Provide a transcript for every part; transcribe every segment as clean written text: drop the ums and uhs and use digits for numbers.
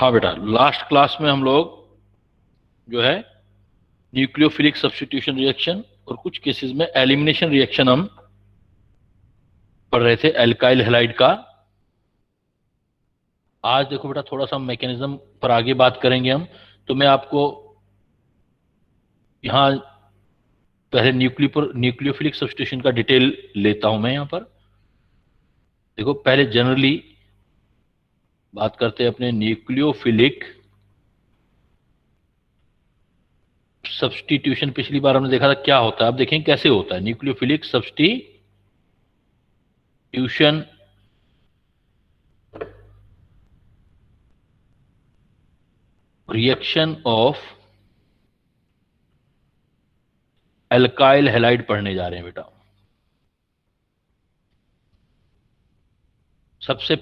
हाँ बेटा, last class में हम लोग जो है न्यूक्लियोफिलिक सब्स्टिट्यूशन रिएक्शन और कुछ केसेस में एलिमिनेशन रिएक्शन हम पढ़ रहे थे एल्काइल हैलाइड का। आज देखो बेटा, थोड़ा सा मैकेनिज्म पर आगे बात करेंगे हम। तो मैं आपको यहाँ पहले न्यूक्लियोफिलिक सब्स्टिट्यूशन का डिटेल लेता हूं मैं यहाँ पर। देखो, पहले जनरली बात करते हैं अपने न्यूक्लियोफिलिक सब्स्टिट्यूशन। पिछली बार हमने देखा था क्या होता है, अब देखें कैसे होता है nucleophilic substitution reaction of alkyl halide पढ़ने जा रहे हैं बेटा। सबसे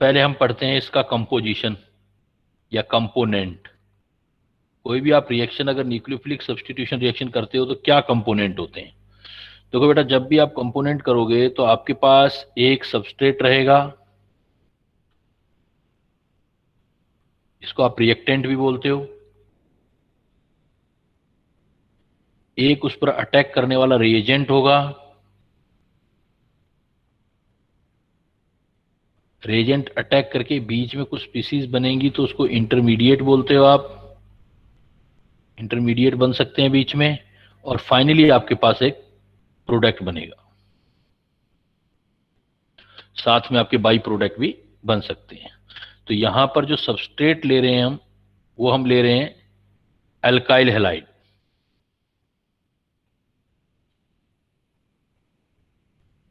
पहले हम पढ़ते हैं इसका कंपोजिशन या कंपोनेंट। कोई भी आप रिएक्शन अगर न्यूक्लियोफिलिक सब्स्टिट्यूशन रिएक्शन करते हो तो क्या कंपोनेंट होते हैं। देखो बेटा, जब भी आप कंपोनेंट करोगे तो आपके पास एक सबस्ट्रेट रहेगा, इसको आप रिएक्टेंट भी बोलते हो। एक उस पर अटैक करने वाला रिएजेंट होगा, रिएजेंट अटैक करके बीच में कुछ स्पीसीज बनेंगी तो उसको इंटरमीडिएट बोलते हो आप, इंटरमीडिएट बन सकते हैं बीच में। और फाइनली आपके पास एक प्रोडक्ट बनेगा, साथ में आपके बाई प्रोडक्ट भी बन सकते हैं। तो यहां पर जो सबस्ट्रेट ले रहे हैं हम, वो हम ले रहे हैं एल्काइल हैलाइड।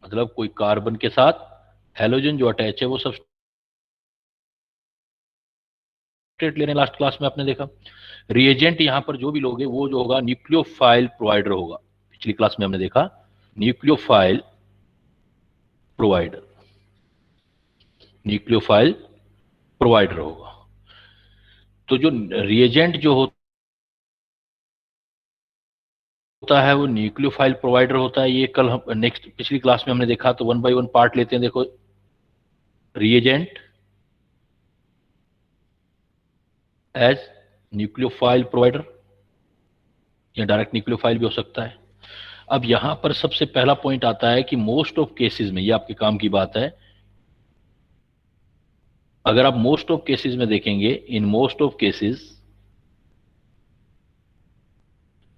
मतलब कोई कार्बन के साथ हैलोजन जो अटैच है वो सबस्ट्रेट ले रहे हैं। लास्ट क्लास में आपने देखा रिएजेंट यहां पर जो भी लोगे वो जो होगा न्यूक्लियोफाइल प्रोवाइडर होगा। पिछली क्लास में हमने देखा न्यूक्लियोफाइल प्रोवाइडर, न्यूक्लियोफाइल प्रोवाइडर होगा। तो जो रिएजेंट जो होता है वो न्यूक्लियोफाइल प्रोवाइडर होता है। ये कल हम नेक्स्ट पिछली क्लास में हमने देखा, तो वन बाय वन पार्ट लेते हैं। देखो, रिएजेंट एज न्यूक्लियोफाइल प्रोवाइडर या डायरेक्ट न्यूक्लियोफाइल भी हो सकता है। अब यहां पर सबसे पहला पॉइंट आता है कि मोस्ट ऑफ केसेस में, ये आपके काम की बात है, अगर आप मोस्ट ऑफ केसेस में देखेंगे, in most of cases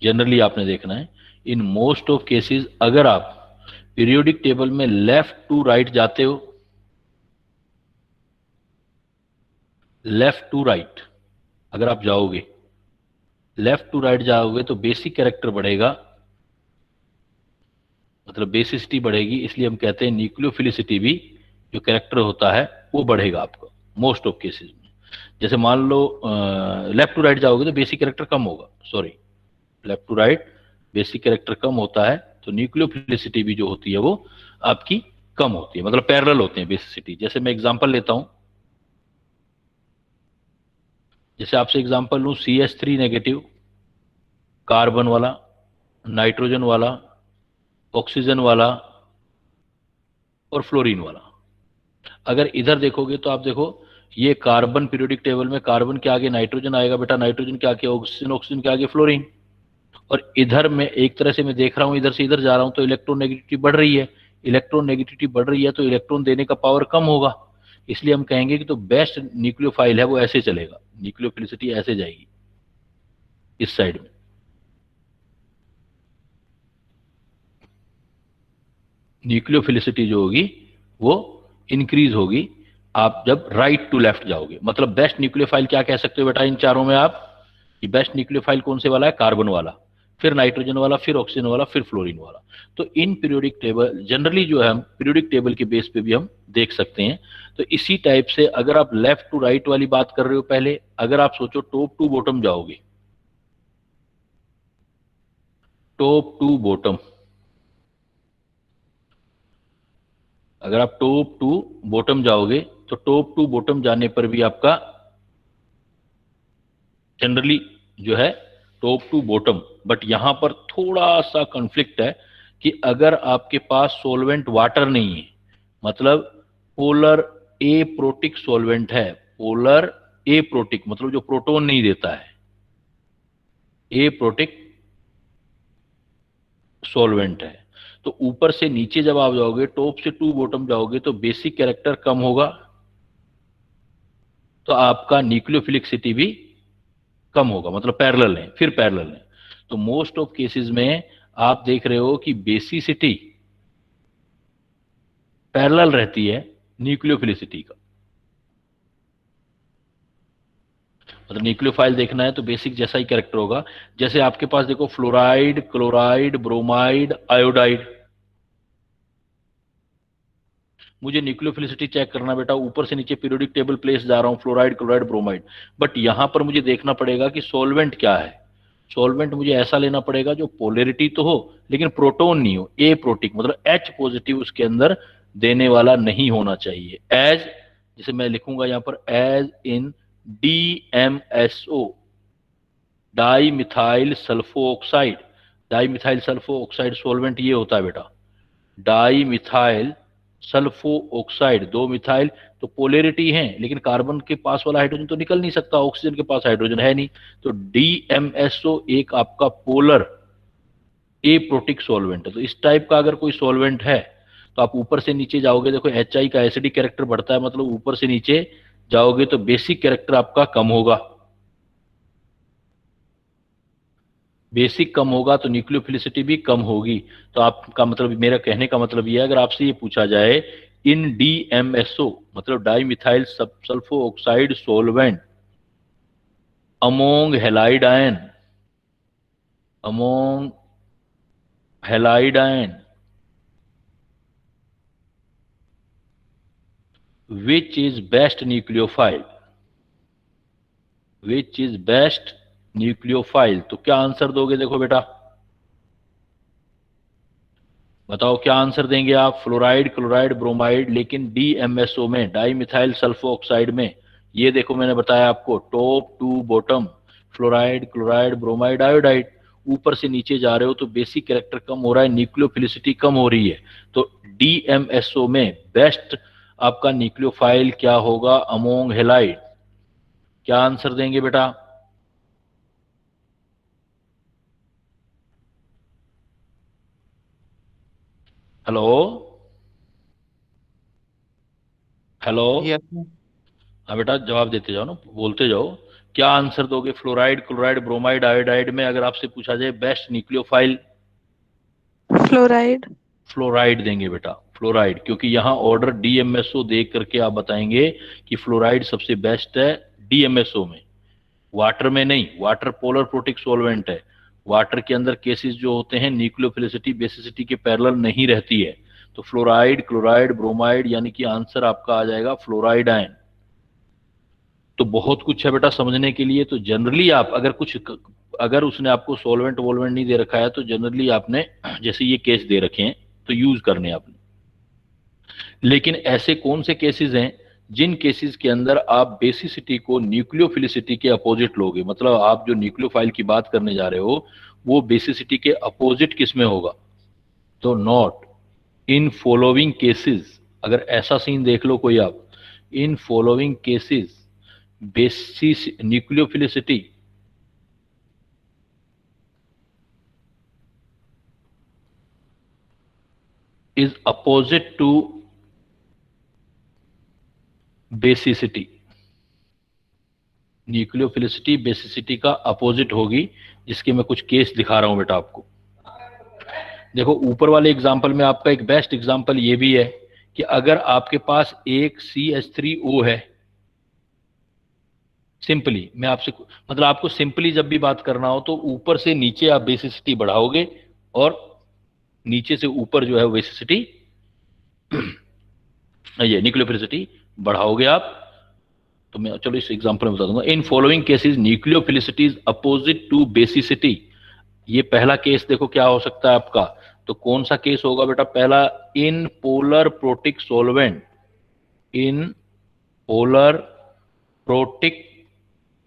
generally आपने देखना है, इन मोस्ट ऑफ केसेस अगर आप पीरियोडिक टेबल में लेफ्ट टू राइट जाते हो, लेफ्ट टू राइट अगर आप जाओगे, लेफ्ट टू राइट जाओगे तो बेसिक कैरेक्टर बढ़ेगा, मतलब बेसिसिटी बढ़ेगी। इसलिए हम कहते हैं न्यूक्लियोफिलिसिटी भी जो कैरेक्टर होता है वो बढ़ेगा आपका मोस्ट ऑफ केसेस में। जैसे मान लो लेफ्ट टू राइट जाओगे तो बेसिक कैरेक्टर कम होगा, sorry left to right basic character कम होता है, तो न्यूक्लियोफिलिसिटी भी जो होती है वो आपकी कम होती है, मतलब पैरेलल होते हैं बेसिसिटी। जैसे मैं एग्जांपल लेता हूं, जैसे आपसे एग्जांपल लूं CH3 नेगेटिव, कार्बन वाला, नाइट्रोजन वाला, ऑक्सीजन वाला और फ्लोरीन वाला। अगर इधर देखोगे तो आप देखो, ये कार्बन पीरियोडिक टेबल में कार्बन के आगे नाइट्रोजन आएगा बेटा, नाइट्रोजन के आगे ऑक्सीजन, ऑक्सीजन के आगे फ्लोरीन। और इधर में एक तरह से मैं देख रहा हूं, इधर से इधर जा रहा हूं तो इलेक्ट्रोनेगेटिविटी बढ़ रही है, इलेक्ट्रोनेगेटिविटी बढ़ रही है तो इलेक्ट्रॉन देने का पावर कम होगा। इसलिए हम कहेंगे कि तो बेस्ट न्यूक्लियोफाइल है वो ऐसे चलेगा, न्यूक्लियोफिलिसिटी ऐसे जाएगी इस साइड में। न्यूक्लियोफिलिसिटी जो होगी वो इंक्रीज होगी आप जब राइट टू लेफ्ट जाओगे। मतलब बेस्ट न्यूक्लियोफाइल क्या कह सकते हो बेटा इन चारों में आप, कि बेस्ट न्यूक्लियोफाइल कौन से वाला है, कार्बन वाला, फिर नाइट्रोजन वाला, फिर ऑक्सीजन वाला, फिर फ्लोरीन वाला। तो इन पीरियोडिक टेबल जनरली जो है हम पीरियोडिक टेबल के बेस पे भी हम देख सकते हैं। तो इसी टाइप से अगर आप लेफ्ट टू राइट वाली बात कर रहे हो, पहले अगर आप सोचो टॉप टू बॉटम जाओगे, टॉप टू बॉटम, अगर आप टॉप टू बॉटम जाओगे तो टॉप टू बॉटम जाने पर भी आपका जनरली जो है टॉप टू बॉटम, बट यहां पर थोड़ा सा कॉन्फ्लिक्ट है कि अगर आपके पास सोलवेंट वाटर नहीं है, मतलब पोलर ए प्रोटिक सॉल्वेंट है, पोलर ए प्रोटिक मतलब जो प्रोटॉन नहीं देता है, ए प्रोटिक सॉल्वेंट है। तो ऊपर से नीचे जब आप जाओगे, टॉप से टू बॉटम जाओगे, तो बेसिक कैरेक्टर कम होगा, तो आपका न्यूक्लियोफिलिसिटी भी कम होगा, मतलब पैरेलल है, फिर पैरेलल है। तो मोस्ट ऑफ केसेस में आप देख रहे हो कि बेसिसिटी पैरेलल रहती है न्यूक्लियोफिलिसिटी का। मतलब न्यूक्लियोफाइल देखना है तो बेसिक जैसा ही कैरेक्टर होगा। जैसे आपके पास देखो फ्लोराइड, क्लोराइड, ब्रोमाइड, आयोडाइड, मुझे न्यूक्लियोफिलिसिटी चेक करना बेटा, ऊपर से नीचे पीरियोडिक टेबल प्लेस जा रहा हूं, फ्लोराइड, क्लोराइड, ब्रोमाइड, बट यहां पर मुझे देखना पड़ेगा कि सॉल्वेंट क्या है। सॉल्वेंट मुझे ऐसा लेना पड़ेगा जो पोलैरिटी तो हो लेकिन प्रोटॉन नहीं हो, ए प्रोटिक मतलब एच पॉजिटिव उसके अंदर देने वाला नहीं होना चाहिए। एज, जैसे मैं लिखूंगा यहां पर, as in DMSO, dimethyl sulphoxide. Dimethyl sulphoxide solvent ये होता है बेटा, डाई मिथाइल सल्फो ऑक्साइड, दो मिथाइल, तो पोलैरिटी है लेकिन कार्बन के पास वाला हाइड्रोजन तो निकल नहीं सकता, ऑक्सीजन के पास हाइड्रोजन है नहीं, तो DMSO एक आपका पोलर ए प्रोटिक सॉल्वेंट है। तो इस टाइप का अगर कोई सॉल्वेंट है तो आप ऊपर से नीचे जाओगे, देखो HI का एसिडिक कैरेक्टर बढ़ता है, मतलब ऊपर से नीचे जाओगे तो बेसिक कैरेक्टर आपका कम होगा, बेसिक कम होगा तो न्यूक्लियोफिलिसिटी भी कम होगी। तो आपका मतलब, मेरा कहने का मतलब यह है, अगर आपसे ये पूछा जाए इन DMSO मतलब di methyl sulpho oxide solvent among halide ion, among halide ion which is best nucleophile, which is best nucleophile, तो क्या आंसर दोगे? देखो बेटा बताओ क्या आंसर देंगे आप? फ्लोराइड, क्लोराइड, ब्रोमाइड, लेकिन DMSO में, डाई मिथाइल सल्फो ऑक्साइड में, ये देखो मैंने बताया आपको top to bottom, fluoride, chloride, bromide, iodide, ऊपर से नीचे जा रहे हो तो बेसिक कैरेक्टर कम हो रहा है, न्यूक्लियोफिलिसिटी कम हो रही है। तो DMSO में बेस्ट आपका न्यूक्लियोफाइल क्या होगा? Among halide. क्या आंसर देंगे बेटा? Hello, hello. यस। हाँ बेटा जवाब देते जाओ ना, बोलते जाओ। क्या आंसर दोगे? फ्लोराइड, क्लोराइड, ब्रोमाइड, आयोडाइड में अगर आपसे पूछा जाए बेस्ट न्यूक्लियोफाइल, फ्लोराइड। फ्लोराइड देंगे बेटा, फ्लोराइड, क्योंकि यहाँ ऑर्डर DMSO देख करके आप बताएंगे कि फ्लोराइड सबसे बेस्ट है DMSO में, वाटर में नहीं। वाटर पोलर प्रोटिक सॉल्वेंट है, वाटर के अंदर केसेस जो होते हैं न्यूक्लियोफिलिसिटी बेसिसिटी के पैरेलल नहीं रहती है। तो फ्लोराइड, क्लोराइड, ब्रोमाइड, यानी कि आंसर आपका आ जाएगा फ्लोराइड आयन। तो बहुत कुछ है बेटा समझने के लिए। तो जनरली आप अगर कुछ, अगर उसने आपको सॉल्वेंट वोल्वेंट नहीं दे रखा है तो जनरली आपने जैसे ये केस दे रखे हैं तो यूज करने आपने। लेकिन ऐसे कौन से केसेस हैं जिन केसेस के अंदर आप बेसिसिटी को न्यूक्लियोफिलिसिटी के अपोजिट लोगे, मतलब आप जो न्यूक्लियोफाइल की बात करने जा रहे हो वो बेसिसिटी के अपोजिट किस में होगा? तो नॉट इन फॉलोइंग केसेस। अगर ऐसा सीन देख लो कोई आप, इन following cases basis nucleophilicity is opposite to basicity, nucleophilicity basicity का अपोजिट होगी, जिसके मैं कुछ केस दिखा रहा हूं बेटा आपको। देखो ऊपर वाले एग्जाम्पल में आपका एक बेस्ट एग्जाम्पल ये भी है कि अगर आपके पास एक CH3O है, सिंपली मैं आपसे, मतलब आपको सिंपली जब भी बात करना हो तो ऊपर से नीचे आप बेसिसिटी बढ़ाओगे और नीचे से ऊपर जो है बेसिसिटी, ये न्यूक्लियोफिलिसिटी बढ़ाओगे आप। तो मैं चलो इस एग्जांपल में बता दूंगा। In following cases nucleophilicity is opposite to basicity. ये पहला केस देखो क्या हो सकता है आपका, तो कौन सा केस होगा बेटा? पहला, in polar protic solvent, in polar protic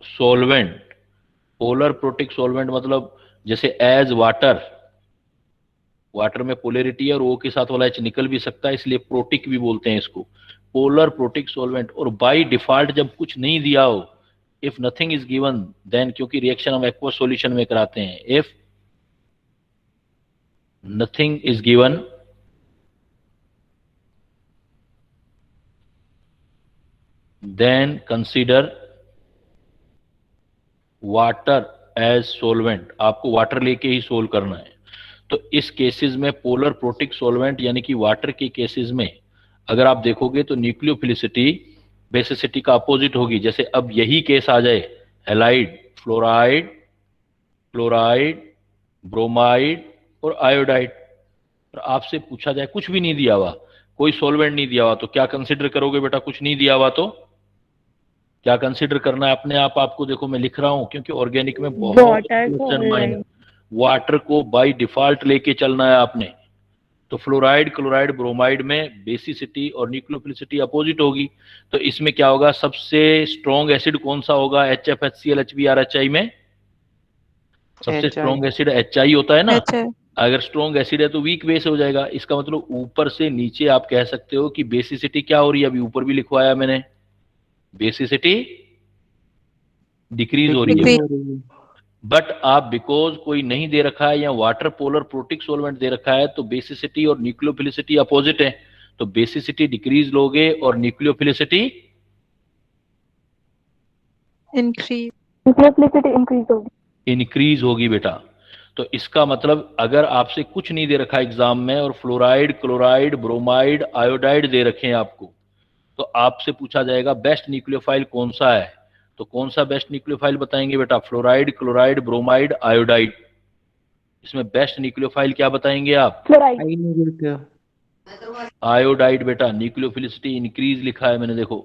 solvent, polar protic solvent मतलब जैसे एज वाटर, वाटर में पोलैरिटी है और ओ के साथ वाला एच निकल भी सकता है, इसलिए प्रोटिक भी बोलते हैं इसको। पोलर प्रोटिक सॉल्वेंट, और बाय डिफॉल्ट जब कुछ नहीं दिया हो, if nothing is given then, क्योंकि रिएक्शन हम एक्वस सॉल्यूशन में कराते हैं, if nothing is given then consider water as solvent. आपको वाटर लेके ही सोल्व करना है। तो इस केसेस में पोलर प्रोटिक सॉल्वेंट यानी कि वाटर के केसेस में अगर आप देखोगे तो न्यूक्लियोफिलिसिटी बेसिसिटी का अपोजिट होगी। जैसे अब यही केस आ जाए, हैलाइड, फ्लोराइड, क्लोराइड, ब्रोमाइड और आयोडाइड, और आपसे पूछा जाए कुछ भी नहीं दिया हुआ, कोई सॉल्वेंट नहीं दिया हुआ, तो क्या कंसिडर करोगे बेटा? कुछ नहीं दिया हुआ तो क्या कंसिडर करना है अपने आप? आपको देखो मैं लिख रहा हूं क्योंकि ऑर्गेनिक में बहुत वाटर को बाय डिफॉल्ट लेके चलना है आपने। तो फ्लोराइड, क्लोराइड, ब्रोमाइड में बेसिसिटी और न्यूक्लियोफिलिसिटी अपोजिट होगी। तो इसमें क्या होगा? सबसे स्ट्रॉन्ग एसिड कौन सा होगा? HF, HCl, HBr, HI में सबसे स्ट्रॉन्ग एसिड HI होता है ना। अगर स्ट्रॉन्ग एसिड है तो वीक बेस हो जाएगा। इसका मतलब ऊपर से नीचे आप कह सकते हो कि बेसिसिटी क्या हो रही है? अभी ऊपर भी लिखवाया मैंने, बेसिसिटी डिक्रीज हो रही है। बट आप बिकॉज कोई नहीं दे रखा है या वाटर पोलर प्रोटिक सॉल्वेंट दे रखा है तो बेसिसिटी और न्यूक्लियोफिलिसिटी अपोजिट है, तो बेसिसिटी डिक्रीज लोगे और न्यूक्लियोफिलिसिटी इंक्रीज होगी बेटा। तो इसका मतलब अगर आपसे कुछ नहीं दे रखा एग्जाम में और फ्लोराइड, क्लोराइड, ब्रोमाइड, आयोडाइड दे रखे हैं आपको, तो आपसे पूछा जाएगा बेस्ट न्यूक्लियोफाइल कौन सा है। तो कौन सा बेस्ट न्यूक्लियोफाइल बताएंगे बेटा? Fluoride, chloride, bromide, iodide. इसमें बेस्ट न्यूक्लियोफाइल क्या बताएंगे आप? आयोडाइड बेटा। न्यूक्लियोफिलिसिटी इंक्रीज लिखा है मैंने, देखो।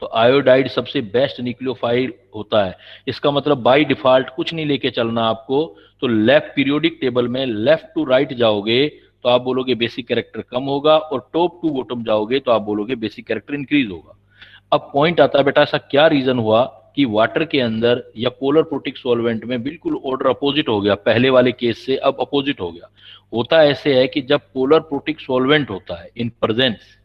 तो आयोडाइड सबसे बेस्ट न्यूक्लियोफाइल होता है। इसका मतलब बाय डिफॉल्ट कुछ नहीं लेके चलना आपको। तो लेफ्ट पीरियोडिक टेबल में लेफ्ट टू राइट जाओगे तो आप बोलोगे बेसिक कैरेक्टर कम होगा, और टॉप टू बॉटम जाओगे तो आप बोलोगे बेसिक कैरेक्टर इंक्रीज होगा। अब पॉइंट आता है बेटा, ऐसा क्या रीजन हुआ कि वाटर के अंदर या पोलर प्रोटिक सॉल्वेंट में बिल्कुल ऑर्डर अपोजिट हो गया? पहले वाले केस से अब अपोजिट हो गया। होता ऐसे है कि जब पोलर प्रोटिक सॉल्वेंट होता है in presence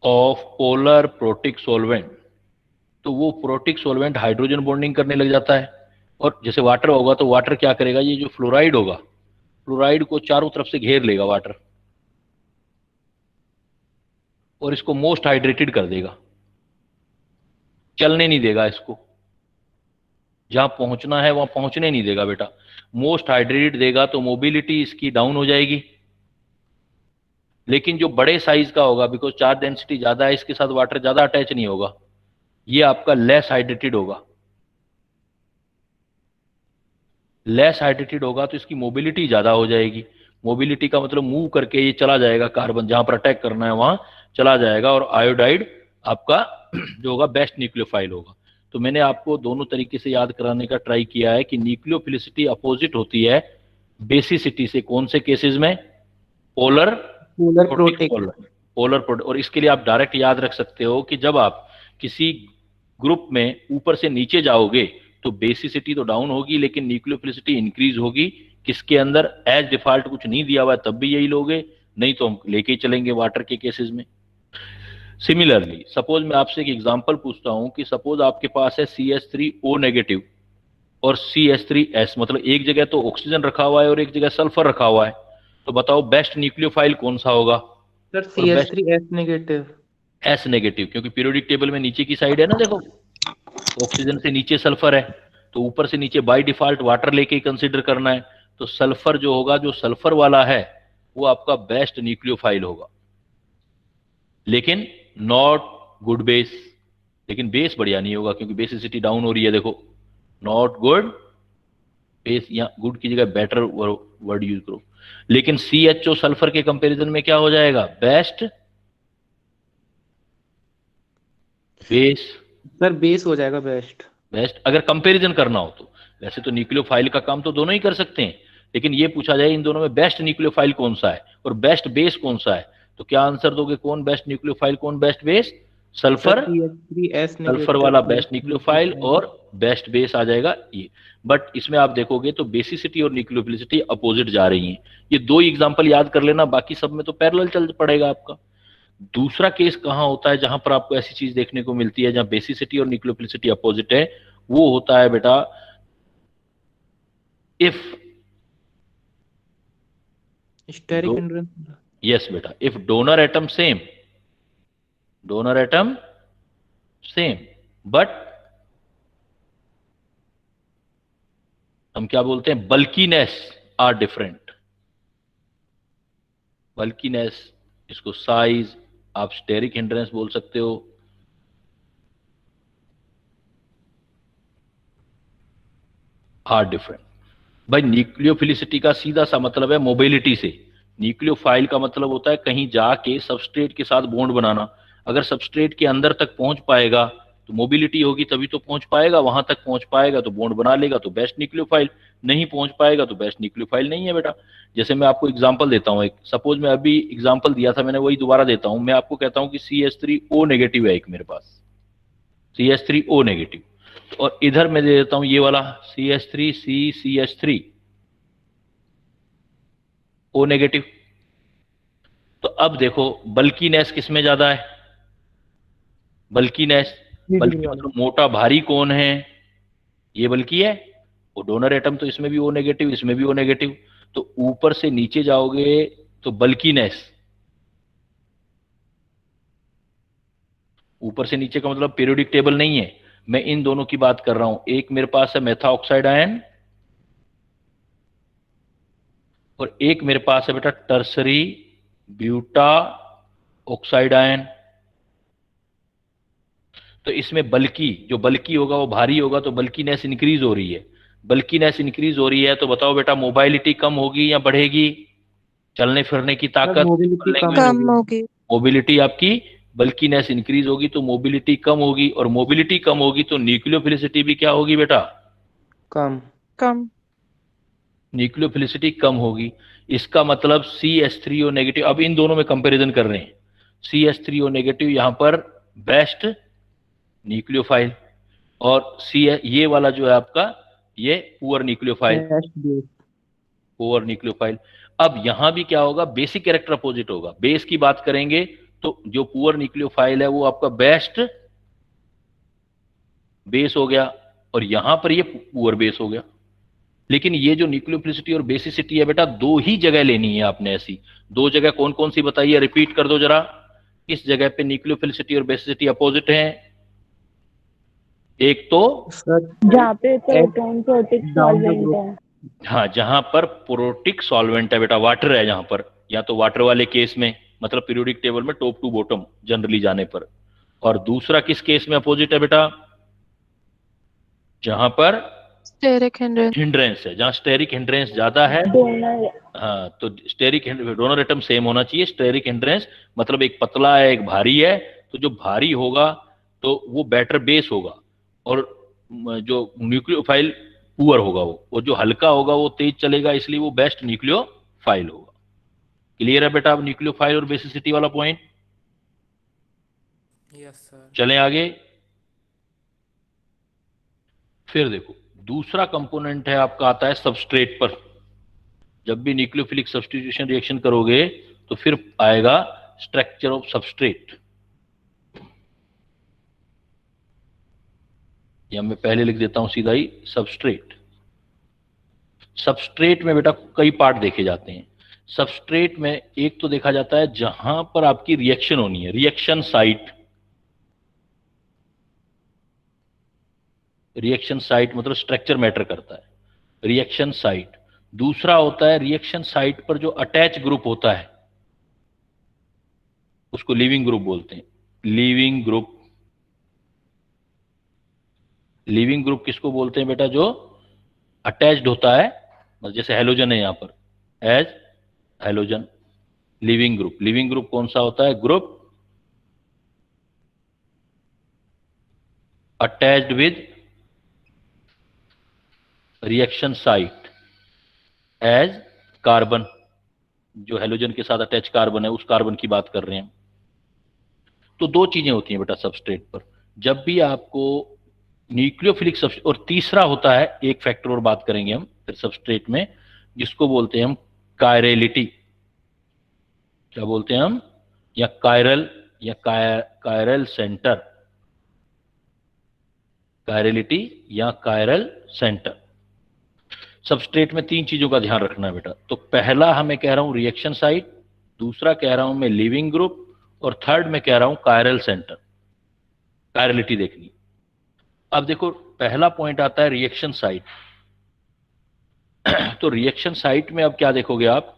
of polar protic solvent, तो वो प्रोटिक सॉल्वेंट हाइड्रोजन बॉन्डिंग करने लग जाता है। और जैसे वाटर होगा तो वाटर क्या करेगा? ये जो फ्लोराइड होगा, फ्लोराइड को चारों तरफ से घेर लेगा वाटर, और इसको मोस्ट हाइड्रेटेड कर देगा, चलने नहीं देगा इसको। जहां पहुंचना है वहां पहुंचने नहीं देगा बेटा। मोस्ट हाइड्रेटेड देगा तो मोबिलिटी इसकी डाउन हो जाएगी। लेकिन जो बड़े साइज का होगा, बिकॉज चार्ज डेंसिटी ज्यादा है, इसके साथ वाटर ज्यादा अटैच नहीं होगा, ये आपका लेस हाइड्रेटेड होगा। लेस हाइड्रेटेड होगा तो इसकी मोबिलिटी ज्यादा हो जाएगी। मोबिलिटी का मतलब मूव करके ये चला जाएगा, कार्बन जहां पर अटैक करना है वहां चला जाएगा, और आयोडाइड आपका जो होगा बेस्ट न्यूक्लियोफाइल होगा। तो मैंने आपको दोनों तरीके से याद कराने का ट्राई किया है कि न्यूक्लियोफिलिसिटी अपोजिट होती है बेसिसिटी से। कौन से केसेस में? Polar protic, polar protic. और इसके लिए आप डायरेक्ट याद रख सकते हो कि जब आप किसी ग्रुप में ऊपर से नीचे जाओगे तो बेसिसिटी तो डाउन होगी लेकिन न्यूक्लियोफिलिसिटी इंक्रीज होगी। किसके अंदर? एज डिफॉल्ट कुछ नहीं दिया हुआ है तब भी यही लोगे, नहीं तो हम लेके ही चलेंगे वाटर के केसेस में। सिमिलरली सपोज मैं आपसे एक एग्जांपल पूछता हूं कि सपोज आपके पास है CH3O नेगेटिव और CH3S, मतलब एक जगह तो ऑक्सीजन रखा हुआ है और एक जगह सल्फर रखा हुआ है, तो बताओ बेस्ट न्यूक्लियोफाइल कौन सा होगा? Sir CH3S negative. S negative, क्योंकि पीरियोडिक टेबल में नीचे की साइड है ना, देखो ऑक्सीजन से नीचे सल्फर है, तो ऊपर से नीचे बाय डिफॉल्ट वाटर लेके ही कंसीडर करना है। तो सल्फर जो होगा, जो सल्फर वाला है, वो आपका बेस्ट न्यूक्लियोफाइल होगा, लेकिन नॉट गुड बेस। लेकिन बेस बढ़िया नहीं होगा क्योंकि बेसिसिटी डाउन हो रही है, देखो नॉट गुड बेस, या गुड की जगह बेटर वर्ड यूज करो। लेकिन CHO सल्फर के कंपैरिजन में क्या हो जाएगा? Best base. सर बेस हो जाएगा बेस्ट। बेस्ट अगर कंपैरिजन करना हो तो। वैसे तो न्यूक्लियोफाइल का काम तो दोनों ही कर सकते हैं, लेकिन ये पूछा जाए इन दोनों में बेस्ट न्यूक्लियोफाइल कौन सा है और बेस्ट बेस कौन सा है, तो क्या आंसर दोगे? कौन बेस्ट न्यूक्लियोफाइल, कौन best base? Sulphur, CH3S sulphur negative वाला बेस्ट न्यूक्लियोफाइल और बेस्ट बेस आ जाएगा ये। बट इसमें आप देखोगे तो बेसिसिटी और न्यूक्लियोफिलिसिटी अपोजिट जा रही हैं। ये दो एग्जांपल याद कर लेना, बाकी सब में तो पैरेलल चल पड़ेगा आपका। दूसरा केस कहां होता है जहां पर आपको ऐसी चीज देखने को मिलती है जहां बेसिसिटी और न्यूक्लियोफिलिसिटी अपोजिट है? वो होता है बेटा इफ स्टेरिक हिंड्रेंस। यस बेटा, if donor atom same, donor atom same, but हम क्या बोलते हैं, बल्कीनेस आर डिफरेंट। बल्कीनेस, इसको साइज, आप स्टेरिक हिंड्रेंस बोल सकते हो। Are different. भाई न्यूक्लियोफिलिसिटी का सीधा सा मतलब है मोबिलिटी से। न्यूक्लियोफाइल का मतलब होता है कहीं जाके सबस्ट्रेट के साथ बॉन्ड बनाना। अगर सबस्ट्रेट के अंदर तक पहुंच पाएगा तो मोबिलिटी होगी, तभी तो पहुंच पाएगा, वहां तक पहुंच पाएगा तो बॉन्ड बना लेगा, तो बेस्ट न्यूक्लियोफाइल। नहीं पहुंच पाएगा तो बेस्ट न्यूक्लियोफाइल नहीं है बेटा। जैसे मैं आपको एग्जांपल देता हूं, एक सपोज मैं अभी एग्जांपल दिया था मैंने, वही दोबारा देता हूं। मैं आपको कहता हूं कि CH3O नेगेटिव है एक मेरे पास, CH3O नेगेटिव, और इधर मैं दे देता हूं ये वाला CH3C CH3O नेगेटिव। तो अब देखो बल्कीनेस किसमें ज्यादा है? बल्कीनेस, बल्कि मतलब मोटा भारी कौन है? ये बल्कि है। वो डोनर एटम तो इसमें भी ओ नेगेटिव, इसमें भी ओ नेगेटिव। तो ऊपर से नीचे जाओगे तो बल्कीनेस, ऊपर से नीचे का मतलब पीरियोडिक टेबल नहीं है, मैं इन दोनों की बात कर रहा हूं। एक मेरे पास है मेथा ऑक्साइड आयन, और एक मेरे पास है बेटा टर्सरी ब्यूटा ऑक्साइड आयन। तो इसमें बल्की, जो बल्की होगा वो भारी होगा, तो बल्कीनेस इंक्रीज हो रही है। बल्कीनेस इंक्रीज हो रही है तो बताओ बेटा मोबाइलिटी कम होगी या बढ़ेगी? चलने फिरने की सर ताकत, मोबिलिटी कम कम होगी। होगी। मोबिलिटी आपकी, बल्कीनेस इंक्रीज होगी तो मोबिलिटी कम होगी, और मोबिलिटी कम होगी तो न्यूक्लियोफिलिसिटी भी क्या होगी बेटा? कम। कम। न्यूक्लियोफिलिसिटी कम होगी। इसका मतलब CH3O नेगेटिव, अब इन दोनों में कंपैरिजन कर रहे हैं। CH3O नेगेटिव यहां पर बेस्ट न्यूक्लियोफाइल, और सी ये वाला जो है आपका ये poor nucleophile, best base. Poor nucleophile. अब यहां भी क्या होगा, बेसिक कैरेक्टर अपोजिट होगा। बेस की बात करेंगे तो जो पुअर न्यूक्लियोफाइल है वो आपका बेस्ट बेस हो गया, और यहां पर ये पुअर बेस हो गया। लेकिन ये जो न्यूक्लियोफिलिसिटी और बेसिसिटी है बेटा, दो ही जगह लेनी है आपने। ऐसी दो जगह कौन कौन सी बताइए, रिपीट कर दो जरा। इस जगह पे न्यूक्लियोफिलिसिटी और बेसिसिटी अपोजिट हैं। एक तो सर जहाँ पे at proton protic down the solvent group. है। हाँ, जहां पर प्रोटिक सॉल्वेंट है बेटा, वाटर है जहां पर, या तो वाटर वाले केस में, मतलब पीरियोडिक टेबल में टॉप टू बॉटम जनरली जाने पर। और दूसरा किस केस में अपोजिट है बेटा? जहां पर स्टेरिक हिंड्रेंस। हिंड्रेंस है, जहां स्टेरिक हिंड्रेंस ज्यादा है। डोनर। हाँ, तो स्टेरिक डोनर एटम सेम होना चाहिए। स्टेरिक हिंड्रेंस मतलब एक पतला है एक भारी है, तो जो भारी होगा तो वो बेटर बेस होगा, और जो न्यूक्लियोफाइल पुअर होगा वो, और जो हल्का होगा वो तेज चलेगा, इसलिए वो बेस्ट न्यूक्लियोफाइल होगा। क्लियर है बेटा अब न्यूक्लियोफाइल और बेसिसिटी वाला पॉइंट? Yes sir. चलें आगे। फिर देखो दूसरा कंपोनेंट है आपका, आता है सबस्ट्रेट पर। जब भी न्यूक्लियोफिलिक सब्स्टिट्यूशन रिएक्शन करोगे तो फिर आएगा स्ट्रक्चर ऑफ सबस्ट्रेट, या मैं पहले लिख देता हूं सीधा ही सबस्ट्रेट। सबस्ट्रेट में बेटा कई पार्ट देखे जाते हैं। सबस्ट्रेट में एक तो देखा जाता है जहां पर आपकी रिएक्शन होनी है, रिएक्शन साइट। रिएक्शन साइट मतलब स्ट्रक्चर मैटर करता है, रिएक्शन साइट। दूसरा होता है रिएक्शन साइट पर जो अटैच ग्रुप होता है उसको लीविंग ग्रुप बोलते हैं। लीविंग ग्रुप, लीविंग ग्रुप किसको बोलते हैं बेटा? जो अटैच्ड होता है, मतलब जैसे हेलोजन है यहां पर, as halogen. Leaving group, leaving group कौन सा होता है? Group attached with reaction site as carbon. जो हेलोजन के साथ अटैच कार्बन है उस कार्बन की बात कर रहे हैं। तो दो चीजें होती हैं बेटा सबस्ट्रेट पर, जब भी आपको न्यूक्लियोफिलिक सबस्ट्रेट, और तीसरा होता है एक फैक्टर और बात करेंगे हम फिर सबस्ट्रेट में, जिसको बोलते हैं हम कायरेलिटी। क्या बोलते हैं हम? या कायरल, या कायरल सेंटर, कायरेलिटी या कायरल सेंटर। सबस्ट्रेट में तीन चीजों का ध्यान रखना है बेटा। तो पहला हमें कह रहा हूं रिएक्शन साइट, दूसरा कह रहा हूं मैं लीविंग ग्रुप, और थर्ड में कह रहा हूं कायरल सेंटर, कायरेलिटी देखनी। अब देखो पहला पॉइंट आता है रिएक्शन साइट। तो रिएक्शन साइट में अब क्या देखोगे आप,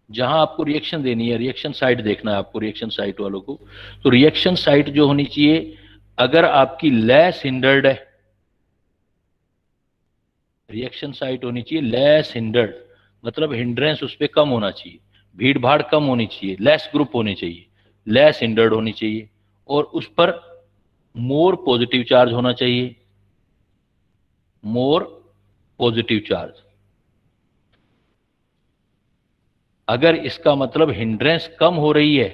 जहां आपको रिएक्शन देनी है, रिएक्शन साइट देखना है आपको, रिएक्शन साइट वालों को। तो रिएक्शन साइट जो होनी चाहिए, अगर आपकी लेस हिंडर्ड है, रिएक्शन साइट होनी चाहिए लेस हिंडर्ड, मतलब हिंड्रेंस उस पर कम होना चाहिए, भीड़ भाड़ कम होनी चाहिए, लेस ग्रुप होने चाहिए, लेस हिंडर्ड होनी चाहिए, और उस पर मोर पॉजिटिव चार्ज होना चाहिए, मोर पॉजिटिव चार्ज। अगर इसका मतलब हिंड्रेंस कम हो रही है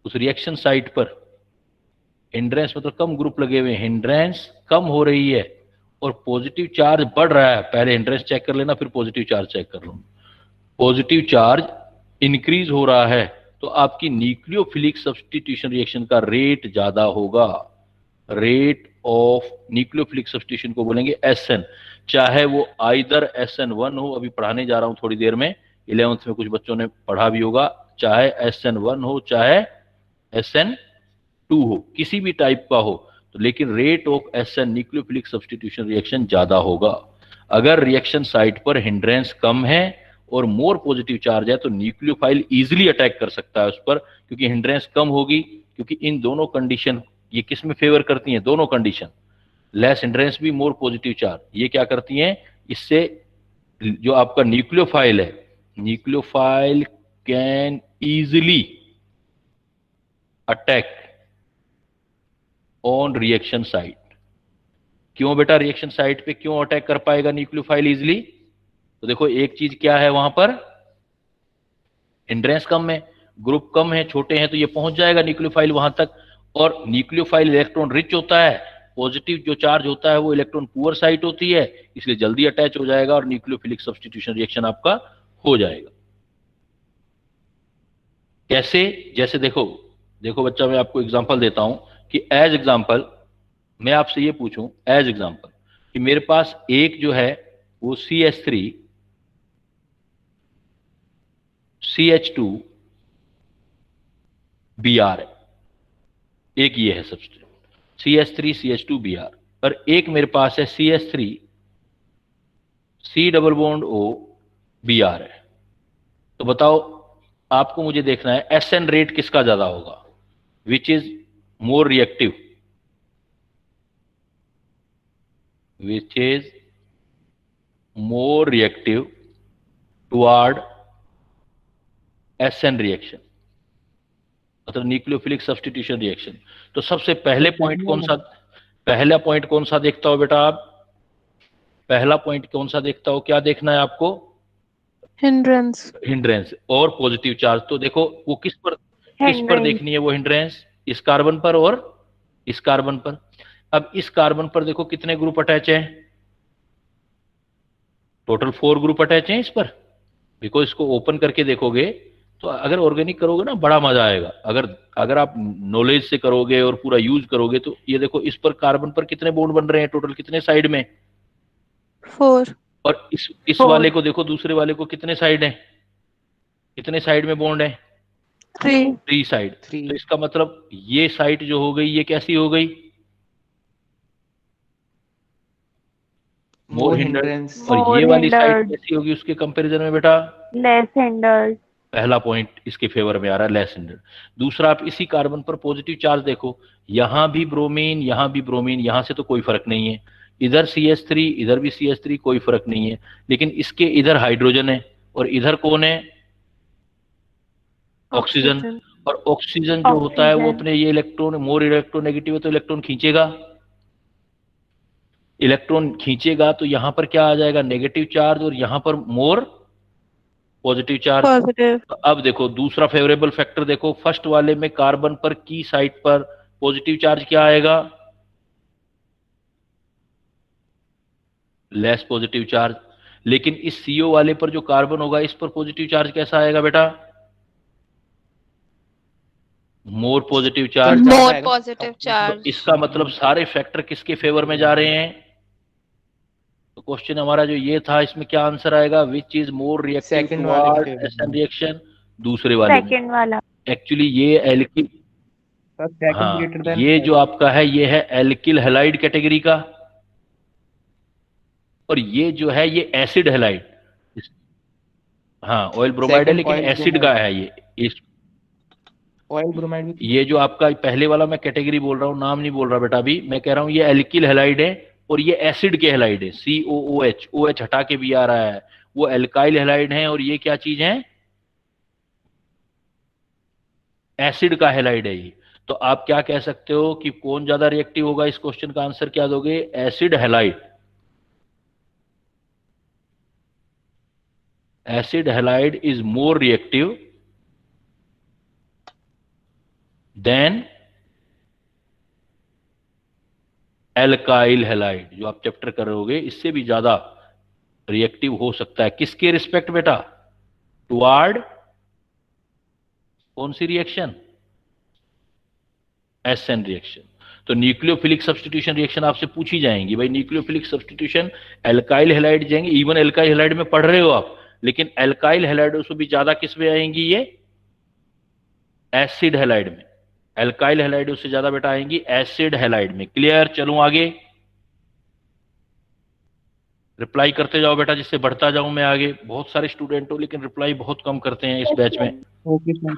उस रिएक्शन साइट पर, हिंड्रेंस मतलब कम ग्रुप लगे हुए, हिंड्रेंस कम हो रही है और पॉजिटिव चार्ज बढ़ रहा है, पहले हिंड्रेंस चेक कर लेना फिर पॉजिटिव चार्ज चेक कर लो, पॉजिटिव चार्ज इंक्रीज हो रहा है, तो आपकी न्यूक्लियोफिलिक सब्स्टिट्यूशन रिएक्शन का रेट ज्यादा होगा। रेट ऑफ न्यूक्लियोफिलिक सब्स्टिट्यूशन को बोलेंगे SN, चाहे वो आइदर SN1 हो, अभी पढ़ाने जा रहा हूं थोड़ी देर में, 11th में कुछ बच्चों ने पढ़ा भी होगा, चाहे SN1 हो चाहे SN2 हो, किसी भी टाइप का हो, तो लेकिन rate of SN nucleophilic substitution reaction ज्यादा होगा। अगर रिएक्शन साइट पर हिंड्रेंस कम है और मोर पॉजिटिव चार्ज है, तो न्यूक्लियोफाइल इजीली अटैक कर सकता है उस पर, क्योंकि हिंड्रेंस कम होगी, क्योंकि इन दोनों कंडीशन ये किस में फेवर करती हैं, दोनों कंडीशन, लेस हिंड्रेंस भी मोर पॉजिटिव चार्ज, ये क्या करती हैं, इससे जो आपका न्यूक्लियोफाइल है, nucleophile can easily attack on reaction site. क्यों बेटा रिएक्शन साइट पे क्यों अटैक कर पाएगा न्यूक्लियोफाइल इजीली? तो देखो एक चीज क्या है, वहां पर हिंड्रेंस कम है, ग्रुप कम है, छोटे हैं, तो ये पहुंच जाएगा न्यूक्लियोफाइल वहां तक, और न्यूक्लियोफाइल इलेक्ट्रॉन रिच होता है, पॉजिटिव जो चार्ज होता है वो इलेक्ट्रॉन पुअर साइट होती है, इसलिए जल्दी अटैच हो जाएगा और न्यूक्लियोफिलिक सब्स्टिट्यूशन रिएक्शन आपका हो जाएगा। कैसे? जैसे देखो देखो बच्चा, मैं आपको एग्जांपल देता हूं कि एज एग्जांपल मैं आपसे ये पूछूं, एज एग्जांपल कि मेरे पास एक जो है वो CH3 CH2 Br है, एक ये है सबस्ट्रेट CH3 CH2 Br, और एक मेरे पास है CH3 C double bond O Br है। तो बताओ आपको मुझे देखना है SN रेट किसका ज्यादा होगा, which is more reactive, which is more reactive toward SN reaction, मतलब न्यूक्लियोफिलिक सब्स्टिट्यूशन रिएक्शन। तो सबसे पहले पॉइंट कौन सा, पहला पॉइंट कौन सा देखता हो बेटा आप, पहला पॉइंट कौन सा देखता हो, क्या देखना है आपको, Hindrance. हिंड्रेंस और पॉजिटिव चार्ज। तो देखो वो किस पर देखनी है वो हिंड्रेंस, इस कार्बन पर और इस कार्बन पर। अब इस कार्बन पर देखो कितने ग्रुप अटैच है, टोटल 4 ग्रुप अटैच हैं इस पर, बिकॉज इसको ओपन करके देखोगे तो अगर ऑर्गेनिक करोगे ना बड़ा मजा आएगा, अगर आप नॉलेज से करोगे और पूरा यूज करोगे, तो ये देखो इस पर कार्बन पर कितने बॉन्ड बन रहे हैं, टोटल कितने साइड में, 4. और इस वाले को देखो, दूसरे वाले को कितने साइड हैं, कितने साइड में बॉन्ड है, 3. 3 साइड। 3. तो इसका मतलब ये साइड जो हो गई ये कैसी हो गई, मोर हिंडर्ड, और ये वाली साइड कैसी होगी उसके कंपैरिजन में बेटा, Less hindered. पहला पॉइंट इसके फेवर में आ रहा है, लेस हिंडर्ड। दूसरा आप इसी कार्बन पर पॉजिटिव चार्ज देखो, यहां भी ब्रोमीन यहां भी ब्रोमीन, यहां से तो कोई फर्क नहीं है, इधर CH3 इधर भी CH3, कोई फर्क नहीं है, लेकिन इसके इधर हाइड्रोजन है और इधर कौन है, ऑक्सीजन। और ऑक्सीजन जो होता है वो अपने ये इलेक्ट्रॉन, मोर इलेक्ट्रोनेगेटिव है तो इलेक्ट्रॉन खींचेगा, इलेक्ट्रॉन खींचेगा, तो यहां पर क्या आ जाएगा, नेगेटिव चार्ज, और यहां पर मोर पॉजिटिव चार्ज। Positive. तो अब देखो दूसरा फेवरेबल फैक्टर देखो, फर्स्ट वाले में कार्बन पर की साइट पर पॉजिटिव चार्ज क्या आएगा, लेस पॉजिटिव चार्ज। लेकिन इस CO वाले पर जो कार्बन होगा इस पर पॉजिटिव चार्ज कैसा आएगा बेटा, मोर पॉजिटिव सर चार्ज। ज्यादा More आएगा। positive तो charge. इसका मतलब सारे फैक्टर किसके फेवर में जा रहे हैं। तो क्वेश्चन हमारा जो ये था इसमें क्या आंसर आएगा, which is more reactive second वाले के टुवर्ड फेवर एसएन में। रिएक्शन, दूसरे वाले में। Second वाला. एक्चुअली ये एल्किल, सर सेकंड हाँ ग्रेटर देन ये जो फर्स्ट। आपका है ये है एल्किल हैलाइड कैटेगरी का, और ये जो है ये एसिड हैलाइड। हाँ ऑयल ब्रोमाइड है सेकंड लेकिन ऑयल एसिड का ब्रोमाइड। है ये ऑयल ब्रोमाइड भी। ये जो आपका पहले वाला मैं कैटेगरी बोल रहा हूँ, नाम नहीं बोल रहा बेटा अभी, मैं कह रहा हूँ ये एल्किल हैलाइड है और ये एसिड के हैलाइड है, COOH, OH हटा के भी आ रहा है, वो एल्काइल हैलाइड है, और ये क्या चीज है, एसिड का हैलाइड है ये। तो आप क्या कह सकते हो कि कौन ज्यादा रिएक्टिव होगा, इस क्वेश्चन का आंसर क्या दोगे, acid halide. Acid halide is more reactive than alkyl halide. जो आप चैप्टर कर रहे होगे इससे भी ज्यादा रिएक्टिव हो सकता है, किसके रिस्पेक्ट बेटा, टुवार्ड कौन सी रिएक्शन, एसएन रिएक्शन। तो न्यूक्लियोफिलिक सब्स्टिट्यूशन रिएक्शन आपसे पूछी जाएंगी भाई, न्यूक्लियोफिलिक सब्स्टिट्यूशन एल्काइल हैलाइड जाएंगे, इवन एल्काइल हैलाइड में पढ़ रहे हो आप, लेकिन एल्काइल हैलाइड से भी ज्यादा किस में आएंगी ये, एसिड हैलाइड में। एल्काइल हैलाइड से ज्यादा बेटा आएंगी एसिड हैलाइड में। क्लियर, चलूं आगे, रिप्लाई करते जाओ बेटा जिससे बढ़ता जाऊं मैं आगे। बहुत सारे स्टूडेंट हो लेकिन रिप्लाई बहुत कम करते हैं इस बैच में। ओके सर,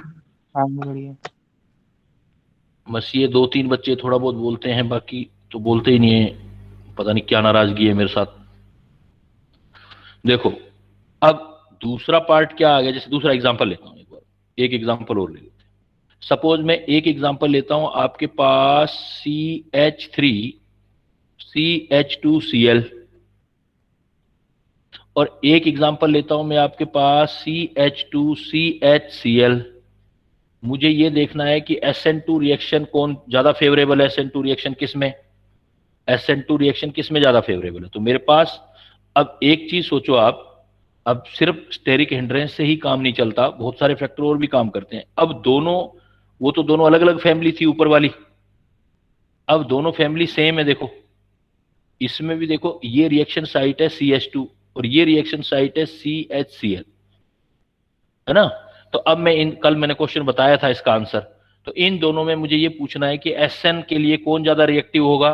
आगे बढ़िए। बस ये 2-3 बच्चे थोड़ा बहुत बोलते हैं, बाकी तो बोलते ही नहीं है, पता नहीं क्या नाराजगी है मेरे साथ। देखो अब दूसरा पार्ट क्या आ गया, जैसे दूसरा एग्जांपल लेता हूं, एक बार एक एग्जांपल और ले लेते हैं। सपोज मैं एक एग्जांपल लेता हूं, आपके पास CH3 CH2Cl, और एक एग्जांपल लेता हूं मैं आपके पास CH2CHCl। मुझे ये देखना है कि SN2 रिएक्शन कौन ज्यादा फेवरेबल है, SN2 रिएक्शन किस में, SN2 रिएक्शन किस में ज्यादा फेवरेबल है। तो मेरे पास अब एक चीज सोचो आप, अब सिर्फ स्टेरिक हिंड्रेंस से ही काम नहीं चलता, बहुत सारे फैक्टर और भी काम करते हैं। अब दोनों, वो तो दोनों अलग अलग फैमिली थी ऊपर वाली, अब दोनों फैमिली सेम है। देखो इसमें भी देखो ये रिएक्शन साइट है CH2 और ये रिएक्शन साइट है CHCl, है ना। तो अब मैं कल मैंने क्वेश्चन बताया था इसका आंसर, तो इन दोनों में मुझे ये पूछना है कि SN के लिए कौन ज्यादा रिएक्टिव होगा।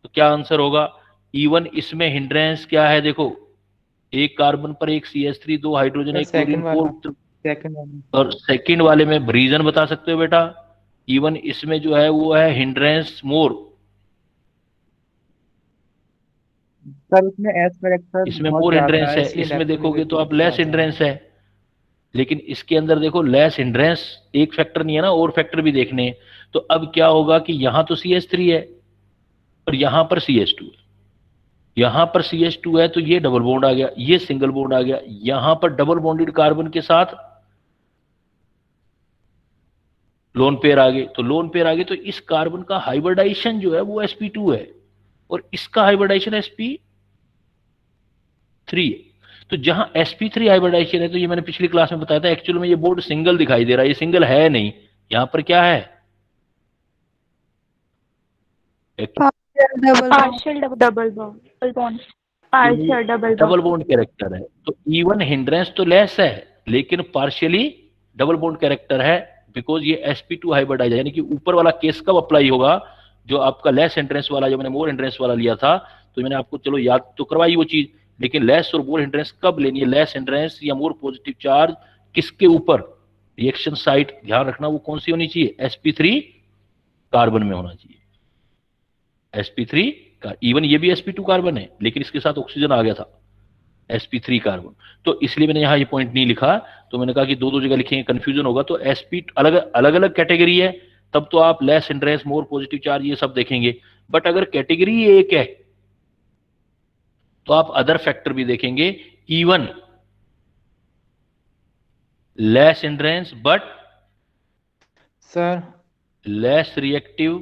तो क्या आंसर होगा, इवन इसमें हिंड्रेंस क्या है, देखो एक कार्बन पर एक CH3, 2 हाइड्रोजन, एक क्लोरीन, सेकंड वाला, 4। सेकंड वाला। और सेकंड वाले में रीजन बता सकते हो बेटा, इवन इसमें जो है वो है हिंड्रेंस मोर, सर इसमें एस करेक्टर इसमें बहुत मोर ज्यादा हिंड्रेंस है, है, इसलिए इसमें देखोगे तो इलेक्ट्रोनेगेटिविटी आप लेस ज्यादा है। हिंड्रेंस है। लेकिन इसके अंदर देखो लेस हिंड्रेंस एक फैक्टर नहीं है ना, और फैक्टर भी देखने हैं। तो अब क्या होगा कि यहां तो CH3 है और यहां पर CH2 है, यहां पर CH2 है तो ये डबल बॉन्ड आ गया, ये सिंगल बॉन्ड आ गया, यहां पर डबल बॉन्डेड कार्बन के साथ लोन पेयर आ गए, तो लोन पेयर आ गए, तो इस कार्बन का हाइब्रिडाइजेशन जो है वो sp2 है और इसका हाइब्रिडाइजेशन sp3 है। तो जहां sp3 हाइब्रिडाइजेशन है, तो ये मैंने पिछली क्लास में बताया था, एक्चुअल में ये बोर्ड सिंगल दिखाई दे रहा है, ये सिंगल है नहीं, यहां पर क्या है, Partial double bond. Partial double bond. Double bond. Partial double double bond. Bond character है। तो इवन हिंड्रेंस तो लेस है लेकिन पार्शियली डबल बॉन्ड कैरेक्टर है, बिकॉज ये sp2 हाइब्रिडाइज है। यानी कि ऊपर वाला केस कब अप्लाई होगा, जो आपका लेस हिंड्रेंस वाला, जो मैंने मोर हिंड्रेंस वाला लिया था, तो मैंने आपको चलो याद तो करवाई वो चीज, लेकिन लेस और मोर हिंड्रेंस कब लेनी है, लेस हिंड्रेंस या मोर पॉजिटिव चार्ज किसके ऊपर, रिएक्शन साइट ध्यान रखना वो कौन सी होनी चाहिए, sp3 कार्बन में होना चाहिए, sp3 का। इवन ये भी sp2 कार्बन है लेकिन इसके साथ ऑक्सीजन आ गया था, sp3 कार्बन। तो इसलिए मैंने यहां ये पॉइंट नहीं लिखा, तो मैंने कहा कि दो दो जगह लिखेंगे कंफ्यूजन होगा। तो sp अलग अलग अलग कैटेगरी है, तब तो आप less hindrance, more positive charge ये सब देखेंगे। बट अगर कैटेगरी एक है तो आप अदर फैक्टर भी देखेंगे। Even less hindrance but sir less reactive।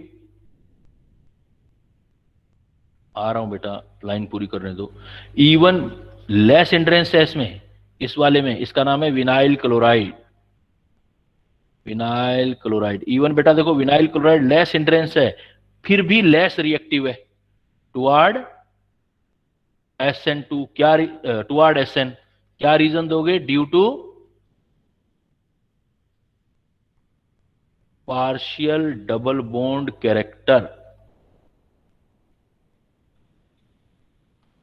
आ रहा हूं बेटा, लाइन पूरी करने दो। इवन लेस हिंड्रेंस है इसमें, इस वाले में, इसका नाम है vinyl chloride. Vinyl chloride even बेटा देखो, विनाइल क्लोराइड लेस हिंड्रेंस है, फिर भी लेस रिएक्टिव है टुवार्ड SN2। क्या टुवार्ड SN, क्या रीजन दोगे? Due to partial double bond character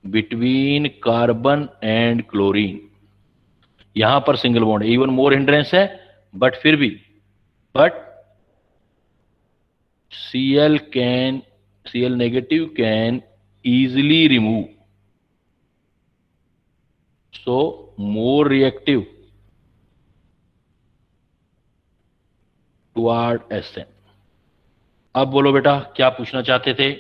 between carbon and chlorine. यहां पर single bond, even more hindrance है बट फिर भी, but Cl negative can easily remove, so more reactive toward SN। अब बोलो बेटा क्या पूछना चाहते थे?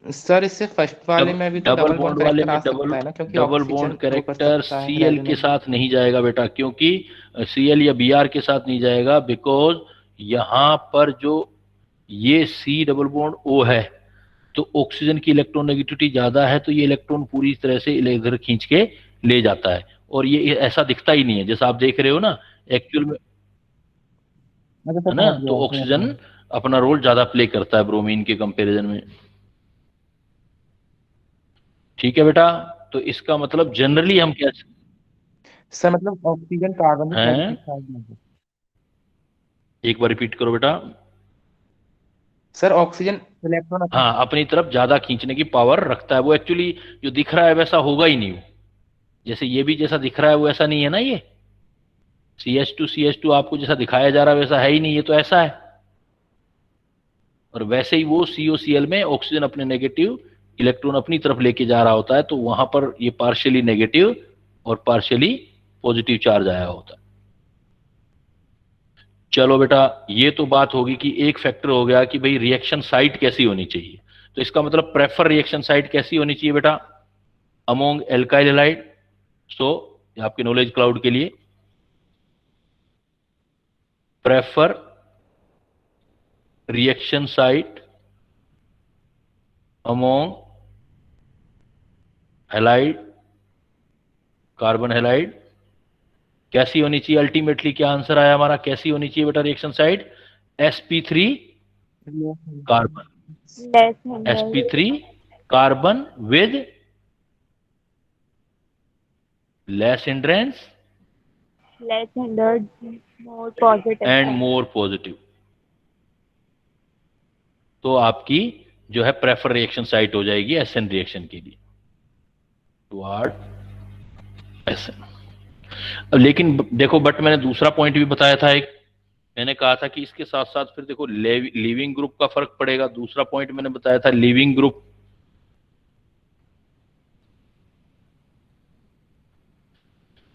सर इससे फर्स्ट वाले में भी तो डबल डबल बॉन्ड बॉन्ड वाले करेक्टर में आ सकता है ना, क्योंकि डबल ऑक्सीजन बॉन्ड वो कर कैरेक्टर सकता है Cl के साथ नहीं जाएगा बेटा, क्योंकि Cl या Br के साथ नहीं जाएगा, बिकॉज यहां पर जो ये C डबल बॉन्ड O है, तो ऑक्सीजन की इलेक्ट्रॉन नेगेटिविटी ज्यादा है, तो ये इलेक्ट्रॉन पूरी तरह से इधर खींच के ले जाता है, और ये ऐसा दिखता ही नहीं है जैसा आप देख रहे हो ना एक्चुअल में, अच्छा है सर ना। समझ तो गया ऑक्सीजन अपना रोल ज्यादा प्ले करता है ब्रोमीन के कंपैरिजन में। ठीक है बेटा, तो इसका मतलब जनरली हम क्या सर, मतलब ऑक्सीजन कार्बन से हैं, नेगेटिव चार्ज नहीं है। एक बार रिपीट करो बेटा। सर ऑक्सीजन इलेक्ट्रॉन हाँ, अपनी तरफ ज्यादा खींचने की पावर रखता है। वो एक्चुअली जो दिख रहा है वैसा होगा ही नहीं, वो जैसे ये भी जैसा दिख रहा है वो ऐसा नहीं है ना, ये CH2 आपको जैसा दिखाया जा रहा है वैसा है ही नहीं, ये तो ऐसा है। और वैसे ही वो COCl में ऑक्सीजन अपने नेगेटिव इलेक्ट्रॉन अपनी तरफ लेके जा रहा होता है, तो वहां पर ये पार्शियली नेगेटिव और पार्शियली पॉजिटिव चार्ज आया होता है। चलो बेटा, ये तो बात होगी कि एक फैक्टर हो गया कि भाई रिएक्शन साइट कैसी होनी चाहिए। तो इसका मतलब प्रेफर रिएक्शन साइट कैसी होनी चाहिए बेटा अमोंग एल्काइल हैलाइड। सो आपके नॉलेज क्लाउड के लिए, prefer reaction site among halide, carbon halide कैसी होनी चाहिए? अल्टीमेटली क्या आंसर आया हमारा, कैसी होनी चाहिए बेटा reaction site? sp3 carbon, less hindered, sp3 carbon with less hindrance less hindered, more positive and sign. More positive. तो आपकी जो है प्रेफर रिएक्शन साइट हो जाएगी SN रिएक्शन के लिए, टुवार्ड SN। लेकिन देखो, बट मैंने दूसरा पॉइंट भी बताया था, एक मैंने कहा था कि इसके साथ साथ फिर देखो लीविंग ग्रुप का फर्क पड़ेगा। दूसरा पॉइंट मैंने बताया था लीविंग ग्रुप,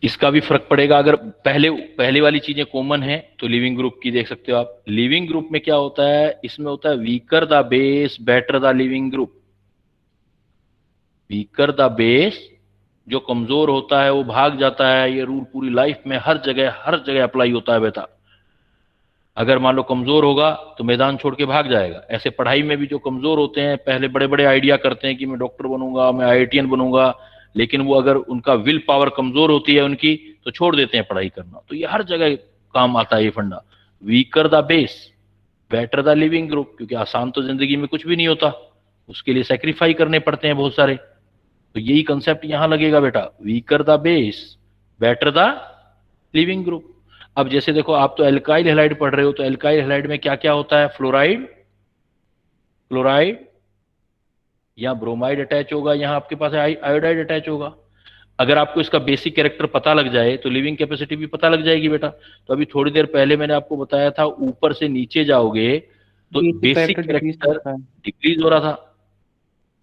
इसका भी फर्क पड़ेगा। अगर पहले वाली चीजें कॉमन है तो लिविंग ग्रुप की देख सकते हो आप। लिविंग ग्रुप में क्या होता है, इसमें होता है weaker the base better the leaving group. Weaker the base, जो कमजोर होता है वो भाग जाता है। ये रूल पूरी लाइफ में हर जगह अप्लाई होता है बेटा। अगर मान लो कमजोर होगा तो मैदान छोड़ के भाग जाएगा। ऐसे पढ़ाई में भी जो कमजोर होते हैं, पहले बड़े बड़े आइडिया करते हैं कि मैं डॉक्टर बनूंगा, मैं IITian बनूंगा, लेकिन वो अगर उनका विल पावर कमजोर होती है उनकी, तो छोड़ देते हैं पढ़ाई करना। तो ये हर जगह काम आता है ये फंडा, weaker the base better the leaving group. क्योंकि आसान तो जिंदगी में कुछ भी नहीं होता, उसके लिए सेक्रीफाई करने पड़ते हैं बहुत सारे। तो यही कंसेप्ट यहां लगेगा बेटा, weaker the base better the leaving group. अब जैसे देखो, आप तो एल्काइल हैलाइड पढ़ रहे हो, तो एल्काइल हैलाइड में क्या क्या होता है? फ्लोराइड, क्लोराइड या ब्रोमाइड अटैच होगा, यहां आपके पास आयोडाइड अटैच होगा। अगर आपको इसका बेसिक कैरेक्टर पता लग जाए तो लिविंग कैपेसिटी भी पता लग जाएगी बेटा। तो अभी थोड़ी देर पहले मैंने आपको बताया था, ऊपर से नीचे जाओगे तो बेसिक कैरेक्टर डिक्रीज हो रहा था,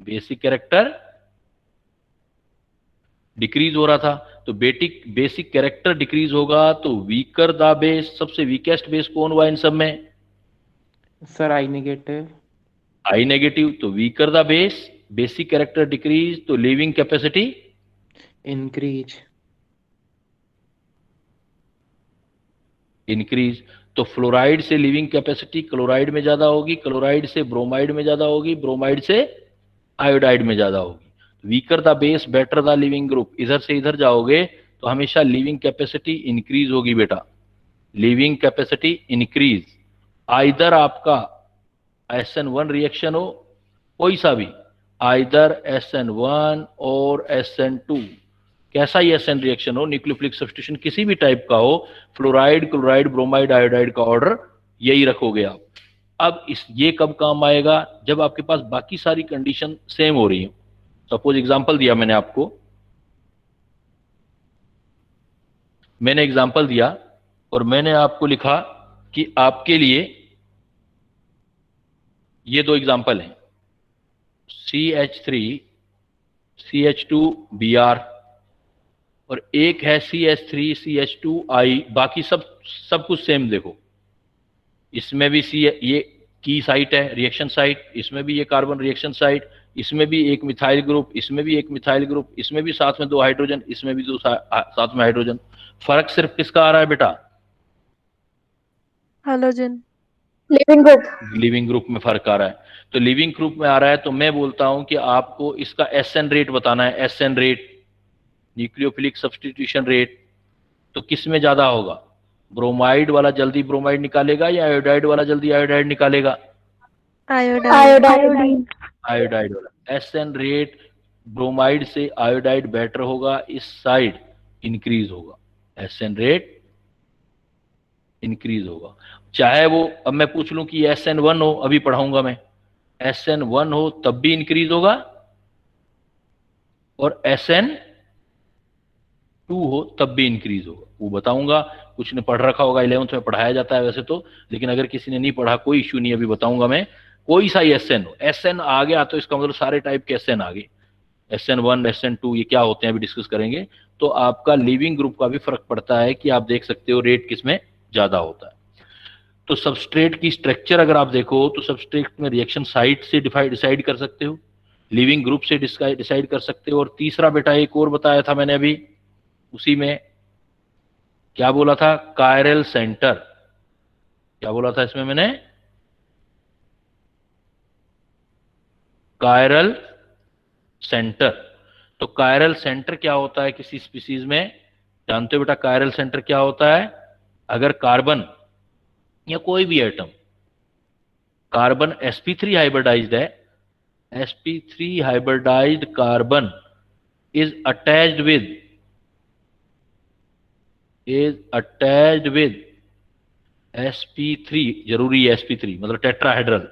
बेसिक कैरेक्टर डिक्रीज हो रहा था। तो बेसिक कैरेक्टर डिक्रीज होगा तो वीकर द बेस, सबसे वीकेस्ट बेस कौन हुआ इन सब में? Sir I negative. I negative. तो weaker the base basic character decrease तो लिविंग कैपेसिटी increase, इंक्रीज। तो फ्लोराइड से लिविंग कैपेसिटी क्लोराइड में ज्यादा होगी, क्लोराइड से ब्रोमाइड में ज्यादा होगी, ब्रोमाइड से आयोडाइड में ज्यादा होगी। Weaker the base better the leaving group, इधर से इधर जाओगे तो हमेशा लिविंग कैपेसिटी इंक्रीज होगी बेटा, लिविंग कैपेसिटी इंक्रीज। आइदर आपका SN1 रिएक्शन हो, कोई सा भी, आइदर SN1 और SN2, कैसा ही SN रिएक्शन हो, न्यूक्लियोफिलिक सब्स्टिट्यूशन किसी भी टाइप का हो, फ्लोराइड क्लोराइड ब्रोमाइड आयोडाइड का ऑर्डर यही रखोगे आप। अब ये कब काम आएगा, जब आपके पास बाकी सारी कंडीशन सेम हो रही हो। सपोज एग्जांपल दिया मैंने आपको, मैंने एग्जांपल दिया और मैंने आपको लिखा कि आपके लिए ये दो एग्जांपल हैं, CH3 CH2Br और एक है CH3 CH2I, बाकी सब कुछ सेम। देखो इसमें भी ये की साइट है, रिएक्शन साइट, इसमें भी ये कार्बन रिएक्शन साइट, इसमें भी एक मिथाइल ग्रुप, इसमें भी एक मिथाइल ग्रुप, इसमें भी साथ में 2 हाइड्रोजन, इसमें भी 2 साथ में हाइड्रोजन। फर्क सिर्फ किसका आ रहा है बेटा, Halogen. Living group. Leaving group में फर्क आ रहा है। तो लिविंग ग्रुप में आ रहा है तो मैं बोलता हूं कि आपको इसका SN रेट बताना है, SN rate, nucleophilic substitution rate. तो किस में ज्यादा होगा, ब्रोमाइड वाला जल्दी ब्रोमाइड निकालेगा या आयोडाइड वाला जल्दी आयोडाइड निकालेगा, Iodine. आयोडीन। आयोडाइड वाला। SN रेट ब्रोमाइड से आयोडाइड बेटर होगा, इस साइड इंक्रीज होगा, SN रेट इंक्रीज होगा। चाहे वो, अब मैं पूछ लूं कि SN1 हो, अभी पढ़ाऊंगा मैं, SN1 हो तब भी इंक्रीज होगा और SN2 हो तब भी इंक्रीज होगा, वो बताऊंगा। कुछ ने पढ़ रखा होगा, 11th में पढ़ाया जाता है वैसे तो, लेकिन अगर किसी ने नहीं पढ़ा कोई इश्यू नहीं, अभी बताऊंगा मैं। कोई सा ही SN हो, SN आ गया तो इसका मतलब सारे टाइप के SN आ गए, SN1 SN2 ये क्या होते हैं अभी डिस्कस करेंगे। तो आपका लिविंग ग्रुप का भी फर्क पड़ता है कि आप देख सकते हो रेट किसमें ज्यादा होता है। तो सबस्ट्रेट की स्ट्रक्चर अगर आप देखो तो सबस्ट्रेट में रिएक्शन साइट से डिसाइड कर सकते हो, लिविंग ग्रुप से डिसाइड कर सकते हो। और तीसरा बेटा एक और बताया था मैंने अभी, उसी में क्या बोला था, कायरल सेंटर। क्या बोला था इसमें मैंने, कायरल सेंटर। तो कायरल सेंटर क्या होता है किसी स्पीसीज में, जानते हो बेटा कायरल सेंटर क्या होता है। अगर कार्बन या कोई भी एटम, कार्बन sp3 हाइब्रिडाइज्ड है, sp3 hybridised carbon is attached with sp3, जरूरी है sp3 मतलब टेट्राहेड्रल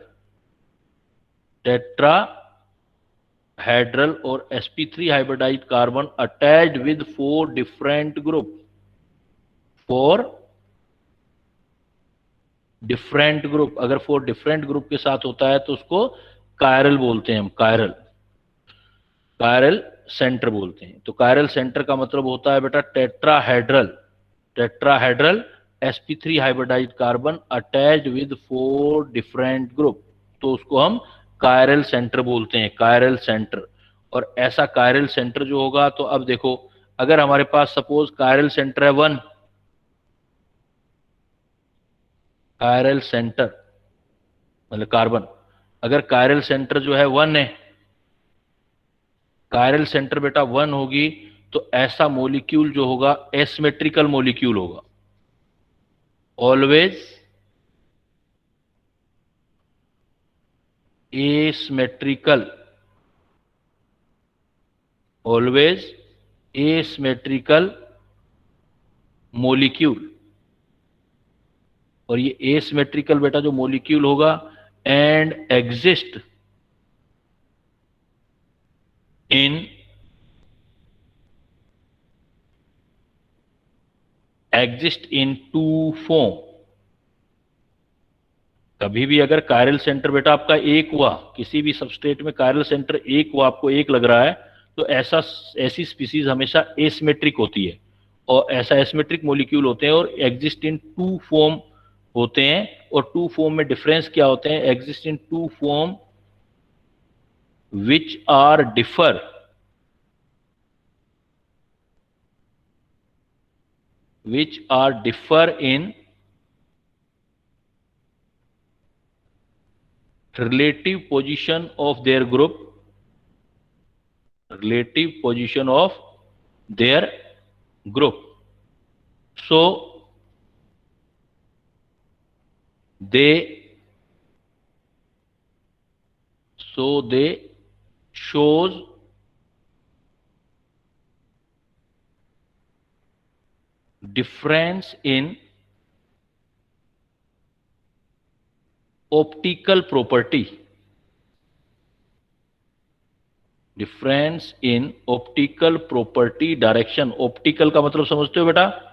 और sp3 hybridised carbon attached with 4 different group, 4 different group. अगर 4 डिफरेंट ग्रुप के साथ होता है तो उसको कायरल बोलते हैं हम, कायरल सेंटर बोलते हैं। तो कायरल सेंटर का मतलब होता है बेटा tetrahedral sp3 hybridised carbon attached with 4 different group, तो उसको हम कायरल सेंटर बोलते हैं, कायरल सेंटर। और ऐसा कायरल सेंटर जो होगा, तो अब देखो अगर हमारे पास सपोज कायरल सेंटर है 1, कायरल सेंटर मतलब कार्बन, अगर कायरल सेंटर जो है 1 है, कायरल सेंटर बेटा 1 होगी, तो ऐसा मॉलिक्यूल जो होगा एसिमेट्रिकल मॉलिक्यूल होगा, always asymmetrical, always asymmetrical molecule. और ये एसिमेट्रिकल बेटा जो मॉलिक्यूल होगा, एंड एग्जिस्ट इन 2 फॉर्म। कभी भी अगर कायरल सेंटर बेटा आपका 1 हुआ, किसी भी सबस्ट्रेट में कायरल सेंटर 1 हुआ, आपको 1 लग रहा है, तो ऐसी स्पीसीज हमेशा एसिमेट्रिक होती है, और ऐसा एसिमेट्रिक मॉलिक्यूल होते हैं और एग्जिस्ट इन 2 फॉर्म होते हैं। और 2 फॉर्म में डिफरेंस क्या होते हैं, exist in 2 form which are differ in relative position of their group, so they shows difference in optical property, direction. Optical का मतलब समझते हो बेटा?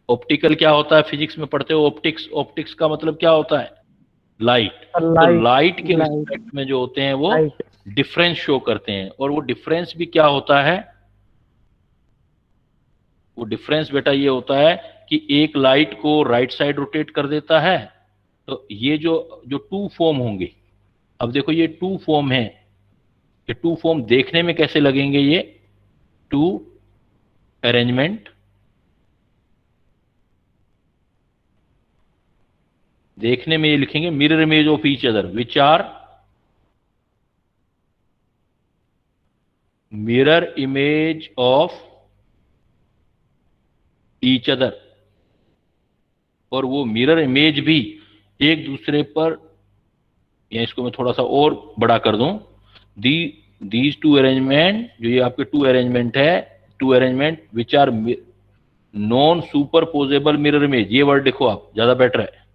ऑप्टिकल क्या होता है? फिजिक्स में पढ़ते हो ऑप्टिक्स का मतलब क्या होता है? लाइट। तो लाइट के रिस्पेक्ट में जो होते हैं वो डिफरेंस शो करते हैं, और वो डिफरेंस भी क्या होता है? वो डिफरेंस बेटा ये होता है कि एक लाइट को राइट साइड रोटेट कर देता है, तो ये जो टू फॉर्म होंगे, अब देखो ये टू फॉर्म है, ये टू फॉर्म देखने में कैसे लगेंगे? ये टू अरेंजमेंट, देखने में ये लिखेंगे mirror image of each other, which are mirror image of each other, और वो मिरर इमेज भी एक दूसरे पर, या इसको मैं थोड़ा सा और बड़ा कर दूं, दीज टू अरेंजमेंट, जो ये आपके two arrangement which are non superposable mirror image, ये वर्ड देखो आप, ज्यादा बेटर है,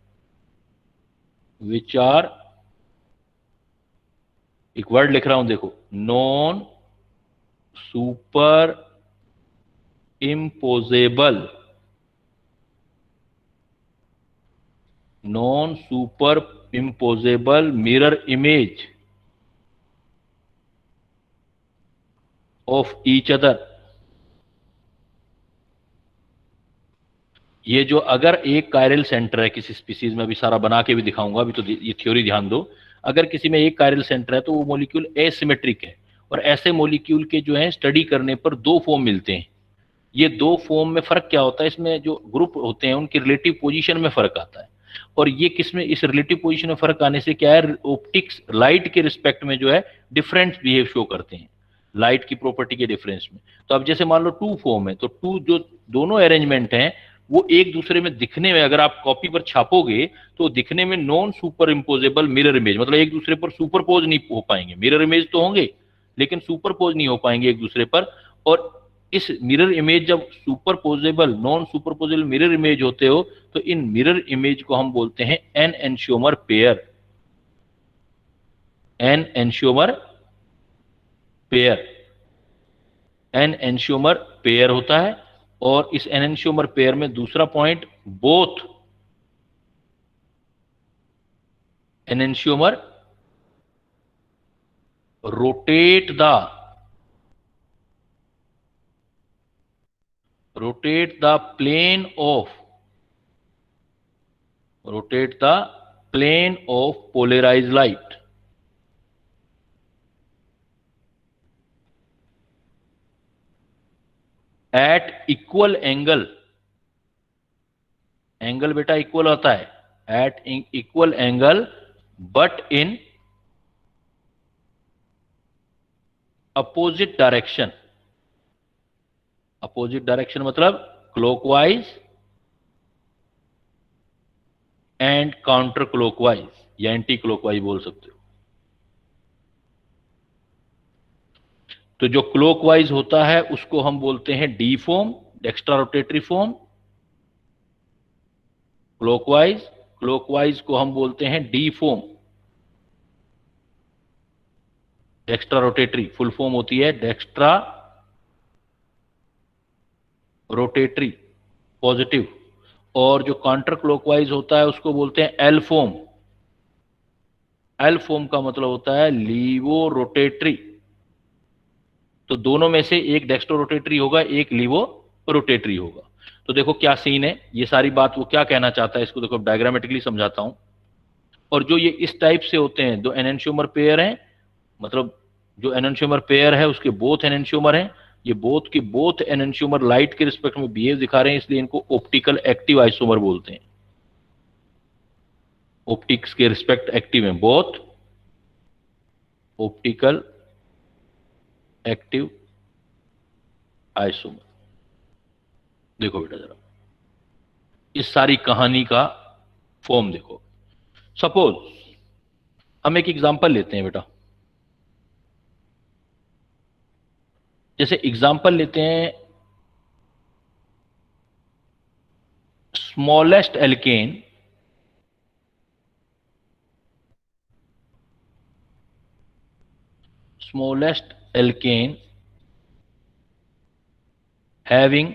विच आर, एक वर्ड लिख रहा हूं देखो, non super imposable mirror image of each other। ये जो अगर एक कायरल सेंटर है किसी स्पीसीज में, अभी सारा बना के भी दिखाऊंगा, अभी तो ये थ्योरी ध्यान दो, अगर किसी में एक कायरल सेंटर है तो वो मॉलिक्यूल एसिमेट्रिक है, और ऐसे मॉलिक्यूल के जो है स्टडी करने पर दो फॉर्म मिलते हैं। ये दो फॉर्म में फर्क क्या होता है? इसमें जो ग्रुप होते हैं उनकी रिलेटिव पोजीशन में फर्क आता है, और ये किसमें, इस रिलेटिव पोजीशन में फर्क आने से क्या है, ऑप्टिक्स लाइट के रिस्पेक्ट में जो है डिफरेंट बिहेव शो करते हैं, लाइट की प्रॉपर्टी के डिफरेंस में। तो अब जैसे मान लो टू फॉर्म है, तो टू जो दोनों अरेंजमेंट हैं वो एक दूसरे में दिखने में, अगर आप कॉपी पर छापोगे तो दिखने में non super imposable mirror image, मतलब एक दूसरे पर सुपरपोज नहीं हो पाएंगे, मिरर इमेज तो होंगे लेकिन सुपरपोज नहीं हो पाएंगे एक दूसरे पर। और इस मिरर इमेज जब सुपरपोजेबल, नॉन सुपरपोजेबल मिरर इमेज होते हो, तो इन मिरर इमेज को हम बोलते हैं enantiomer pair, enantiomer pair होता है। और इस एन एंशियोमर पेयर में दूसरा point, both enantiomer rotate the plane of polarized light, at equal angle बेटा इक्वल होता है, at equal angle but in opposite direction मतलब क्लॉकवाइज एंड काउंटर क्लॉकवाइज या एंटी क्लॉकवाइज बोल सकते हो। तो जो क्लॉकवाइज होता है उसको हम बोलते हैं D form, extra rotatory form. Clockwise को हम बोलते हैं D form, extra rotatory, full form होती है डेक्स्ट्रा रोटेटरी पॉजिटिव। और जो काउंटर क्लॉकवाइज होता है उसको बोलते हैं एल फॉर्म। एल फॉर्म का मतलब होता है लीवो रोटेटरी। तो दोनों में से एक डेक्स्ट्रो रोटेटरी होगा, एक लीवो रोटेटरी होगा। तो देखो क्या सीन है, ये सारी बात वो क्या कहना चाहता है, इसको देखो डायग्रामेटिकली समझाता हूं। और जो ये इस टाइप से होते हैं, दो एनेंशियोमर पेयर हैं, मतलब जो एनंशियोमर पेयर है उसके बोथ एनंशियोमर हैं, ये बोथ के बोथ एनंशियोमर लाइट के रिस्पेक्ट में बिहेव दिखा रहे हैं, इसलिए इनको ऑप्टिकल एक्टिव आइसोमर बोलते हैं। ऑप्टिक्स के रिस्पेक्ट एक्टिव हैं, बोथ ऑप्टिकल एक्टिव आइसोमर। देखो बेटा जरा इस सारी कहानी का फॉर्म देखो। सपोज हम एक एग्जांपल लेते हैं बेटा, जैसे एग्जांपल लेते हैं smallest alkane having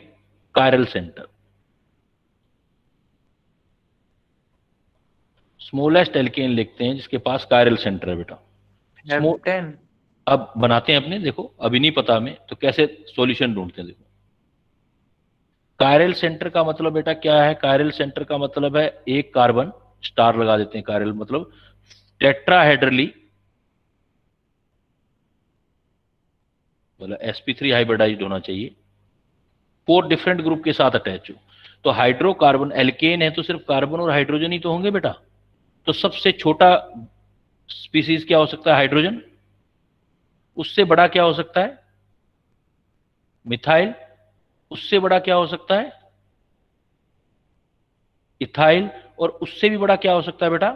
chiral center। Smallest alkane लिखते हैं जिसके पास कायरल सेंटर है बेटा। F10। अब बनाते हैं अपने, देखो अभी नहीं पता हमें तो कैसे सॉल्यूशन ढूंढते हैं। देखो कायरल सेंटर का मतलब बेटा क्या है? कायरल सेंटर का मतलब है एक कार्बन, स्टार लगा देते हैं, कायरल मतलब टेट्राहेड्रली, मतलब sp3 हाइब्रिडाइज्ड होना चाहिए, 4 डिफरेंट ग्रुप के साथ अटैच हो। तो हाइड्रोकार्बन एल्केन है तो सिर्फ कार्बन और हाइड्रोजन ही तो होंगे बेटा। तो सबसे छोटा स्पीसीज क्या हो सकता है? हाइड्रोजन। उससे बड़ा क्या हो सकता है? मिथाइल। उससे बड़ा क्या हो सकता है? इथाइल। और उससे भी बड़ा क्या हो सकता है बेटा?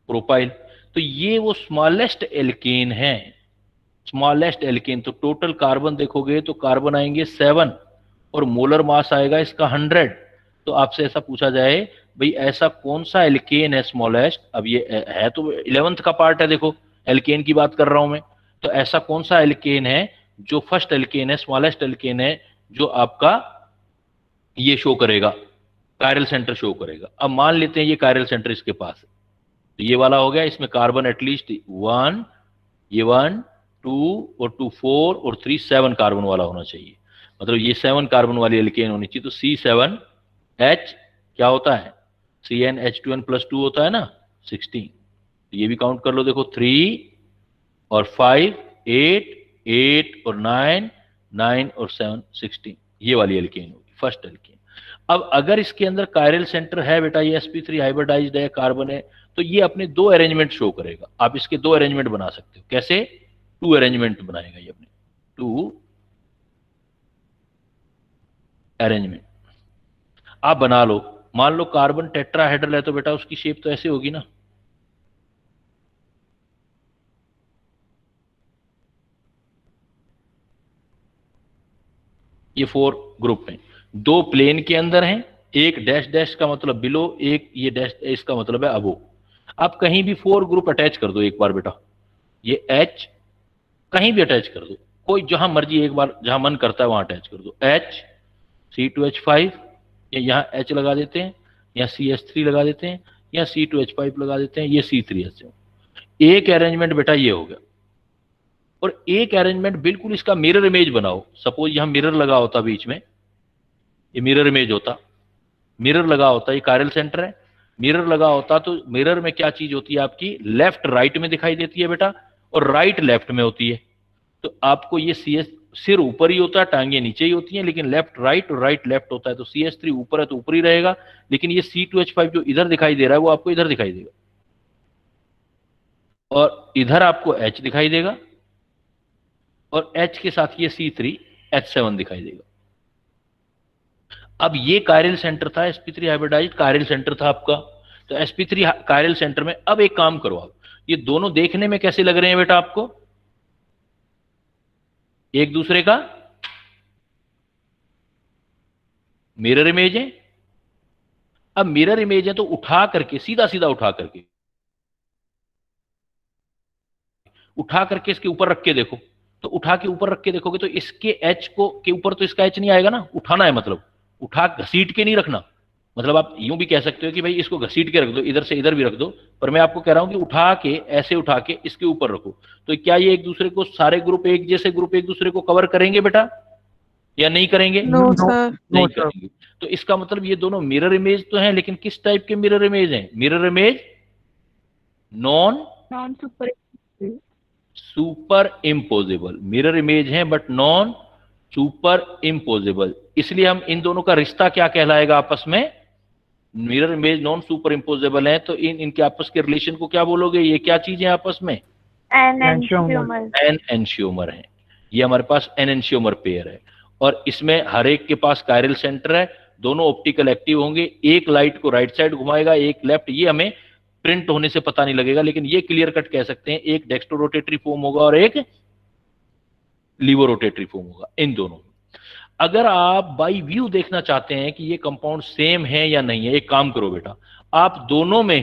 प्रोपाइल। तो ये वो स्मॉलेस्ट एल्केन है, स्मॉलेस्ट एल्केन। तो टोटल कार्बन देखोगे तो कार्बन आएंगे 7 और मोलर मास आएगा इसका 100। तो आपसे ऐसा पूछा जाए भाई ऐसा कौन सा एल्केन है स्मॉलेस्ट, अब ये है तो 11th का पार्ट है, देखो एल्केन की बात कर रहा हूं मैं, तो ऐसा कौन सा एल्केन है जो फर्स्ट एल्केन है, स्मॉलेस्ट एल्केन है, जो आपका ये शो करेगा, कायरल सेंटर शो करेगा। अब मान लेते हैं ये कायरल सेंटर इसके पास है, तो ये वाला हो गया, इसमें कार्बन एटलीस्ट 1, ये 1 2 और 2 4 और 3 7 कार्बन वाला होना चाहिए, मतलब ये 7 कार्बन वाली एल्केन होनी चाहिए। तो C7H क्या होता है? CnH2n+2 होता है ना, 16। ये भी काउंट कर लो, देखो 3 और 5 8 8 और 9 9 और 7 16, ये वाली एल्केन होगी फर्स्ट एल्केन। अब अगर इसके अंदर कायरल सेंटर है बेटा, ये sp3 हाइब्रिडाइज्ड है, कार्बन है, तो ये अपने 2 अरेंजमेंट शो करेगा। आप इसके 2 अरेंजमेंट बना सकते हो, कैसे? 2 अरेंजमेंट बनाएगा ये अपने, 2 अरेंजमेंट आप बना लो। मान लो कार्बन टेट्राहेड्रल है तो बेटा उसकी शेप तो ऐसे होगी ना, ये 4 ग्रुप हैं, 2 प्लेन के अंदर हैं, एक डैश डैश का मतलब बिलो, एक ये डैश इसका मतलब है अबो। आप कहीं भी 4 ग्रुप अटैच कर दो एक बार बेटा, ये H कहीं भी अटैच कर दो, कोई जहां मर्जी एक बार जहां मन करता है वहां अटैच कर दो। H C2H5, या यहाँ H लगा देते हैं, या CH3 लगा देते हैं, या C2H5 लगा देते हैं, ये C3H। एक अरेंजमेंट बेटा ये हो गया। और एक अरेंजमेंट बिल्कुल इसका मिरर इमेज बनाओ। सपोज यहां मिरर लगा होता बीच में, ये मिरर इमेज होता, मिरर लगा होता, ये कायरल सेंटर है, मिरर लगा होता तो मिरर में क्या चीज होती है आपकी? लेफ्ट राइट में दिखाई देती है बेटा, और राइट लेफ्ट में होती है। तो आपको ये CS सिर ऊपर ही होता है, टांगे नीचे ही होती हैं, लेकिन लेफ्ट राइट और राइट लेफ्ट होता है। तो CH3 ऊपर है तो ऊपर ही रहेगा, लेकिन ये C2H5 जो इधर दिखाई दे रहा है वो आपको इधर दिखाई देगा, और इधर आपको H दिखाई देगा, और H के साथ ये C3H7 दिखाई देगा। अब ये कायरल सेंटर था, sp3 हाइब्रिडाइज्ड कायरल सेंटर था आपका। तो sp3 कायरल सेंटर में अब एक काम करो आप, ये दोनों देखने में कैसे लग रहे हैं बेटा आपको? एक दूसरे का मिरर इमेज है। अब मिरर इमेज है तो उठा करके, सीधा सीधा उठा करके इसके ऊपर रख के देखो, तो उठा के ऊपर रख के देखोगे तो इसके H को के ऊपर तो इसका H नहीं आएगा ना, उठाना है मतलब, उठा घसीट के नहीं रखना। मतलब आप यूं भी कह सकते हो कि भाई इसको घसीट के रख दो, इधर से इधर भी रख दो, पर मैं आपको कह रहा हूं कि उठा के, ऐसे उठा के इसके ऊपर रखो। तो क्या ये एक दूसरे को, सारे ग्रुप एक जैसे ग्रुप एक दूसरे को कवर करेंगे बेटा, या नहीं करेंगे? No, sir. नहीं करेंगे। तो इसका मतलब ये दोनों मिरर इमेज तो हैं, लेकिन किस टाइप के मिरर इमेज हैं? Mirror image non non super super imposable, mirror image है बट नॉन सुपर इम्पोजेबल, इसलिए हम इन दोनों का रिश्ता क्या कहलाएगा आपस में, mirror image non super imposable है तो इनके आपस के रिलेशन को क्या बोलोगे, ये क्या चीज है आपस में, एन एनएंशियोमर है। ये हमारे पास एनएंशियोमर पेयर है और इसमें हर एक के पास कायरल सेंटर है, दोनों ऑप्टिकल एक्टिव होंगे, एक लाइट को राइट साइड घुमाएगा एक लेफ्ट, ये हमें प्रिंट होने से पता नहीं लगेगा लेकिन ये क्लियर कट कह सकते हैं एक डेक्स्ट्रो रोटेटरी फॉर्म होगा और एक लीवो रोटेटरी फॉर्म होगा इन दोनों। अगर आप बाई व्यू देखना चाहते हैं कि ये कंपाउंड सेम है या नहीं है, एक काम करो बेटा, आप दोनों में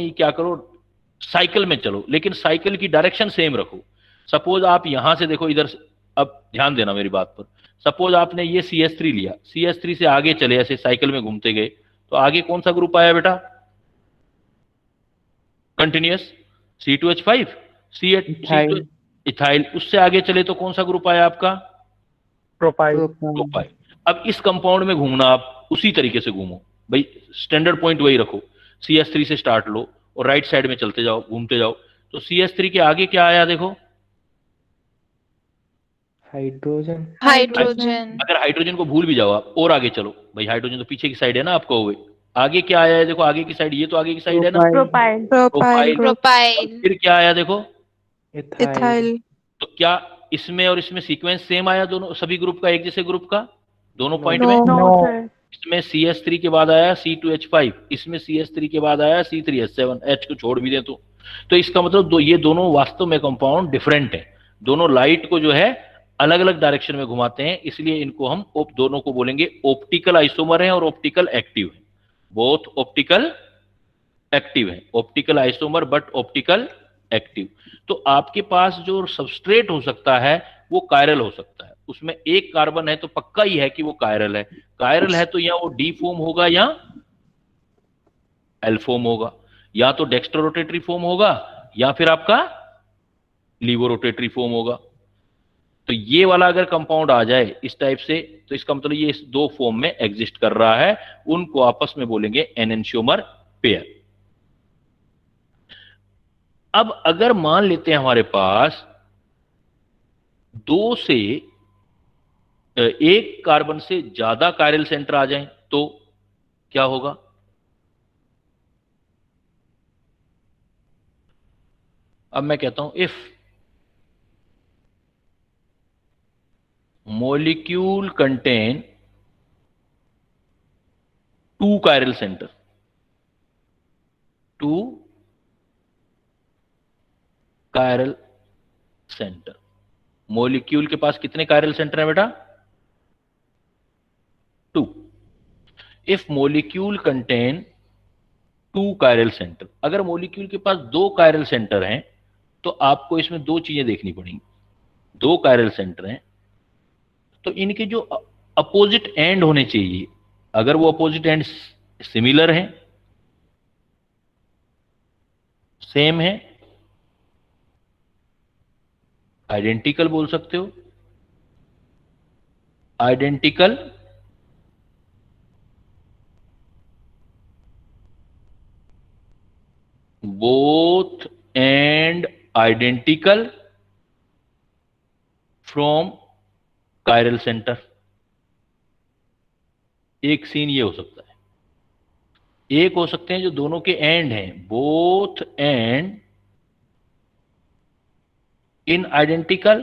ही क्या करो, साइकिल में चलो लेकिन साइकिल की डायरेक्शन सेम रखो। सपोज आप यहां से देखो इधर, अब ध्यान देना मेरी बात पर, सपोज आपने ये CS3 लिया, CS3 से आगे चले ऐसे साइकिल में घूमते गए तो आगे कौन सा ग्रुप आया बेटा, कंटिन्यूअस C2H5, इथाइल। इथाइल। उससे आगे चले तो कौन सा ग्रुप आया आपका, प्रोपाइल। अब इस कंपाउंड में घूमना आप उसी तरीके से घूमो भाई, स्टैंडर्ड पॉइंट वही रखो, CS3 से स्टार्ट लो और राइट साइड में चलते जाओ घूमते जाओ, तो CS3 के आगे क्या आया देखो, हाइड्रोजन। अगर हाइड्रोजन को भूल भी जाओ आप और आगे चलो भाई, हाइड्रोजन तो पीछे की साइड है ना आपका, हुए आगे क्या आया है देखो, आगे की साइड, ये तो आगे की साइड है ना, प्रोपाइल। फिर क्या आया देखो, इथाइल। तो क्या इसमें और इसमें सीक्वेंस सेम आया दोनों, सभी ग्रुप का, एक जैसे ग्रुप का दोनों पॉइंट में, इसमें CS3 के बाद आया C2H5, इसमें CS3 के बाद आया C3H7, H को छोड़ भी दें तो इसका मतलब ये दोनों वास्तव में कंपाउंड डिफरेंट है, दोनों लाइट को जो है अलग अलग डायरेक्शन में घुमाते हैं, इसलिए इनको हम दोनों को बोलेंगे ऑप्टिकल आइसोमर है और ऑप्टिकल एक्टिव है, बोथ ऑप्टिकल एक्टिव है, optical isomer but optical active. तो आपके पास जो सबस्ट्रेट हो सकता है वो कायरल हो सकता है, उसमें एक कार्बन है तो पक्का ही है कि वो कायरल है तो या वो डी फॉर्म होगा या एल फॉर्म होगा, या तो डेक्स्ट्रो रोटेटरी फॉर्म होगा या फिर आपका लीवो रोटेटरी फॉर्म होगा। तो ये वाला अगर कंपाउंड आ जाए इस टाइप से तो इसका मतलब ये इस दो फॉर्म में एग्जिस्ट कर रहा है, उनको आपस में बोलेंगे एनेंशियोमर पेयर। अब अगर मान लेते हैं हमारे पास दो से एक कार्बन से ज्यादा कायरल सेंटर आ जाएं तो क्या होगा, अब मैं कहता हूं if molecule contain 2 chiral center, 2 chiral center, molecule के पास कितने chiral center है बेटा, 2। if molecule contain 2 chiral center, अगर molecule के पास 2 chiral center हैं तो आपको इसमें दो चीजें देखनी पड़ेंगी, 2 chiral center हैं तो इनके जो अपोजिट एंड होने चाहिए, अगर वो अपोजिट एंड सिमिलर है, सेम है, आइडेंटिकल बोल सकते हो, identical, both and identical from chiral centre, एक सीन ये हो सकता है। एक हो सकते हैं जो दोनों के एंड हैं, both and in identical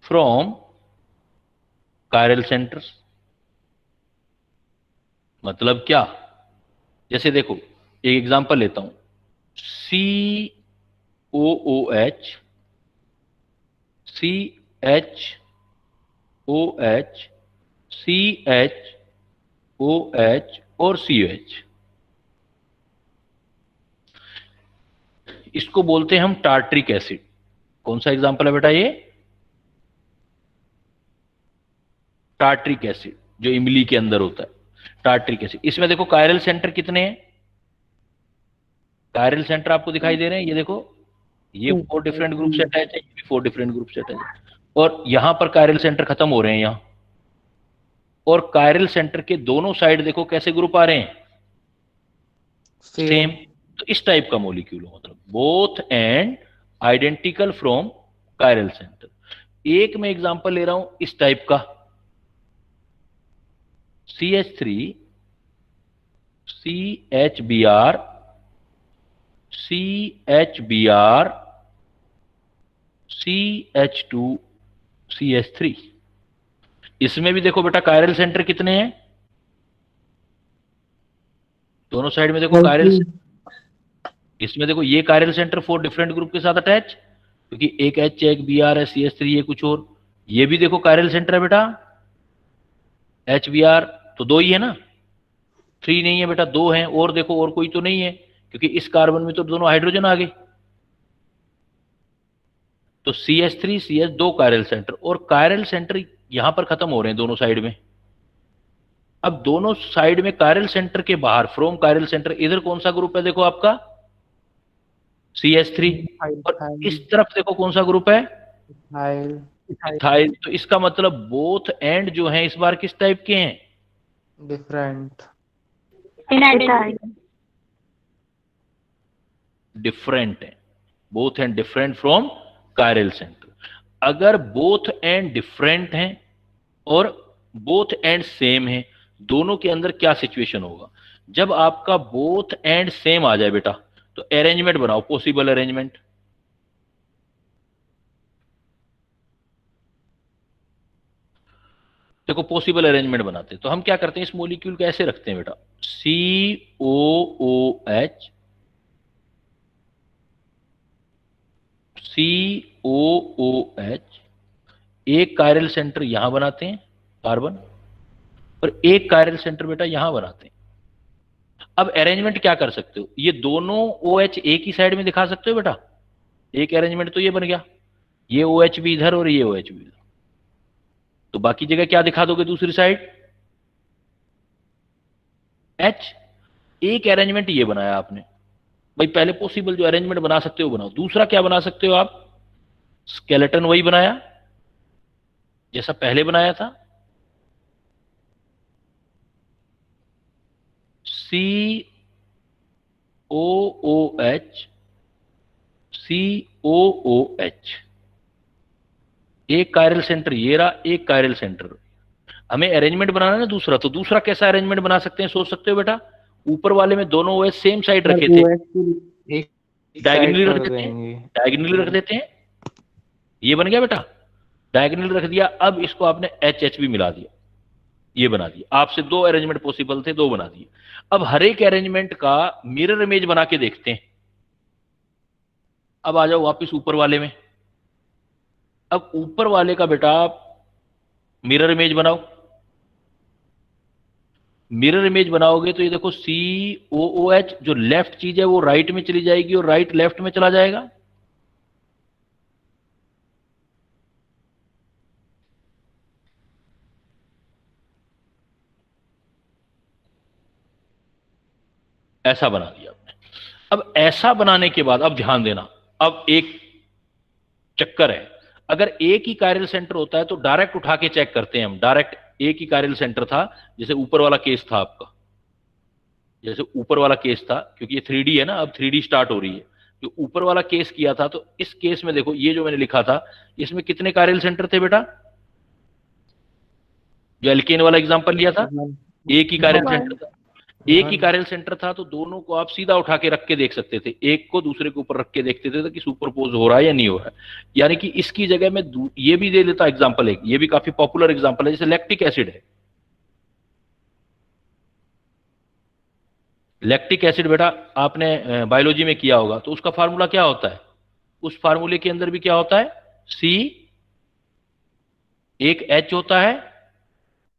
from chiral centres. मतलब क्या, जैसे देखो एक एग्जांपल लेता हूं, COOH, CHOH, CHOH और COH, इसको बोलते हैं हम टार्ट्रिक एसिड। कौन सा एग्जांपल है बेटा ये, टार्ट्रिक एसिड जो इमली के अंदर होता है, टार्ट्रिक एसिड। इसमें देखो कायरल सेंटर कितने हैं, कायरल सेंटर आपको दिखाई दे रहे हैं, ये देखो ये 4 डिफरेंट ग्रुप से अटैच है, ये भी 4 डिफरेंट ग्रुप से अटैच है, और यहां पर कायरल सेंटर खत्म हो रहे हैं यहां, और कायरल सेंटर के दोनों साइड देखो कैसे ग्रुप आ रहे हैं, सेम। तो इस टाइप का मॉलिक्यूल हो, मतलब both and identical from chiral centre. एक मैं एग्जांपल ले रहा हूं इस टाइप का, CH3 CHBr CHBr CH2 CH3। इसमें भी देखो बेटा कायरल सेंटर कितने हैं, दोनों साइड में देखो कायरल। इसमें देखो ये कायरल सेंटर 4 डिफरेंट ग्रुप के साथ अटैच, क्योंकि एक H है, एक Br है, CH3 है, कुछ और। ये भी देखो कायरल सेंटर है बेटा, HBr, तो 2 ही है ना, 3 नहीं है बेटा, 2 हैं। और देखो और कोई तो नहीं है, क्योंकि इस कार्बन में तो दोनों हाइड्रोजन आ गए। तो CH3 CH 2 कायरल सेंटर, और कायरल सेंटर यहां पर खत्म हो रहे हैं दोनों साइड में। अब दोनों साइड में कायरल सेंटर के बाहर, फ्रॉम कायरल सेंटर, इधर कौन सा ग्रुप है देखो आपका, CH3। और इस तरफ देखो कौन सा ग्रुप है, इथाइल। तो इसका मतलब बोथ एंड जो है इस बार किस टाइप के हैं, डिफरेंट। डिफरेंट है, both and different from chiral centre. अगर बोथ एंड डिफरेंट हैं और बोथ एंड सेम है, दोनों के अंदर क्या सिचुएशन होगा, जब आपका बोथ एंड सेम आ जाए बेटा, तो अरेंजमेंट बनाओ, पॉसिबल अरेंजमेंट। देखो पॉसिबल अरेंजमेंट बनाते हैं तो हम क्या करते हैं, इस मॉलिक्यूल को ऐसे रखते हैं बेटा, COOH COOH, एक कायरल सेंटर यहां बनाते हैं कार्बन, और एक कायरल सेंटर बेटा यहां बनाते हैं। अब अरेंजमेंट क्या कर सकते हो, ये दोनों OH एक ही साइड में दिखा सकते हो बेटा, एक अरेंजमेंट तो ये बन गया, ये OH भी इधर और ये OH भी इधर। तो बाकी जगह क्या दिखा दोगे दूसरी साइड, H। एक अरेंजमेंट ये बनाया आपने भाई, पहले पॉसिबल जो अरेंजमेंट बना सकते हो बनाओ। दूसरा क्या बना सकते हो आप, स्केलेटन वही बनाया जैसा पहले बनाया था, COOH COOH, एक कायरल सेंटर ये रहा, एक कायरल सेंटर। हमें अरेंजमेंट बनाना है ना दूसरा, तो दूसरा कैसा अरेंजमेंट बना सकते हैं, सोच सकते हो बेटा, ऊपर वाले में दोनों OH सेम साइड रखे थे, एक डायगनली साइड रख कर देते हैं, देंगे। डायगनली रख देते हैं, ये बन गया बेटा, डायगनली रख दिया। अब इसको आपने HH भी मिला दिया, ये बना दिया। आपसे 2 अरेंजमेंट पॉसिबल थे, 2 बना दिए। अब हर एक अरेंजमेंट का मिरर इमेज बना के देखते हैं। अब आ जाओ वापस ऊपर वाले में। अब ऊपर वाले का बेटा मिरर इमेज बनाओ। मिरर इमेज बनाओगे तो ये देखो COOH, जो लेफ्ट चीज है वो राइट में चली जाएगी और राइट लेफ्ट में चला जाएगा। ऐसा बना दिया आपने। अब ऐसा बनाने के बाद अब ध्यान देना, अब एक चक्कर है, अगर एक ही कायरल सेंटर होता है तो डायरेक्ट उठा के चेक करते हैं हम, डायरेक्ट एक ही कायरल सेंटर था, जैसे ऊपर वाला केस था आपका, जैसे ऊपर वाला केस था, क्योंकि ये 3D है ना, अब 3D स्टार्ट हो रही है। जो ऊपर वाला केस किया था, तो इस केस में देखो ये जो मैंने लिखा था, इसमें कितने कायरल सेंटर थे बेटा, जो एल्केन वाला एग्जांपल लिया था, एक ही कायरल सेंटर था। एक ही कायरल सेंटर था तो दोनों को आप सीधा उठा के रख के देख सकते थे, एक को दूसरे के ऊपर रख के देखते थे कि सुपरपोज हो रहा है या नहीं हो रहा है। यानी कि इसकी जगह में ये भी दे देता एग्जांपल, एक ये भी काफी पॉपुलर एग्जांपल है, जैसे लैक्टिक एसिड है। लैक्टिक एसिड बेटा आपने बायोलॉजी में किया होगा, तो उसका फार्मूला क्या होता है, उस फार्मूले के अंदर भी क्या होता है, C, एक H होता है,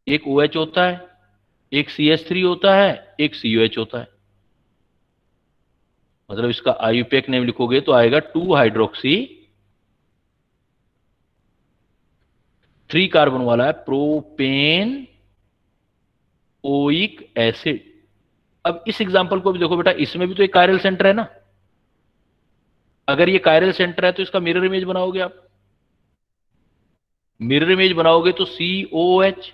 एक OH होता है, एक CH3 होता है, एक COH होता है। मतलब इसका आईयूपीएक नेम लिखोगे तो आएगा 2 हाइड्रोक्सी 3 कार्बन वाला है प्रोपेन ओइक एसिड। अब इस एग्जांपल को भी देखो बेटा, इसमें भी तो एक कायरल सेंटर है ना, अगर ये कायरल सेंटर है तो इसका मिरर इमेज बनाओगे आप, मिरर इमेज बनाओगे तो COOH,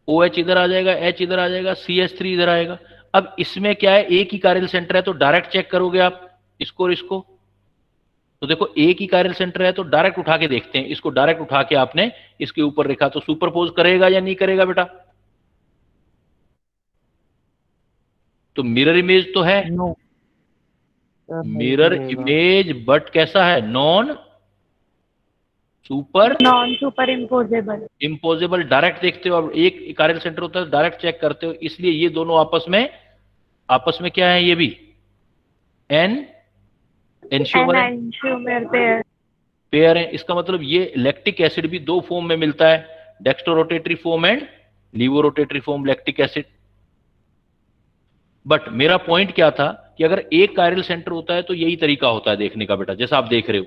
OH इधर आ जाएगा, H इधर आ जाएगा, CH3 इधर आएगा। अब इसमें क्या है, एक ही कायरल सेंटर है तो डायरेक्ट चेक करोगे आप इसको और इसको। तो देखो एक ही कायरल सेंटर है तो डायरेक्ट उठा के देखते हैं, इसको डायरेक्ट उठा के आपने इसके ऊपर रखा तो सुपरपोज करेगा या नहीं करेगा बेटा? तो मिरर इमेज तो है, नो सर, नहीं मिरर करेगा। इमेज, बट कैसा है, non super non super imposable. Imposable. Direct देखते हो, अब एक कायरल सेंटर होता है डायरेक्ट चेक करते हो, इसलिए ये दोनों आपस में क्या है, ये भी एंशियोमर है, एंशियोमर पेयर। पेयर है। इसका मतलब ये लैक्टिक एसिड भी दो फॉर्म में मिलता है, dextrorotatory form and laevorotatory form lactic acid. But मेरा पॉइंट क्या था कि अगर एक कायरल सेंटर होता है तो यही तरीका होता है देखने का बेटा, जैसा आप देख रहे हो।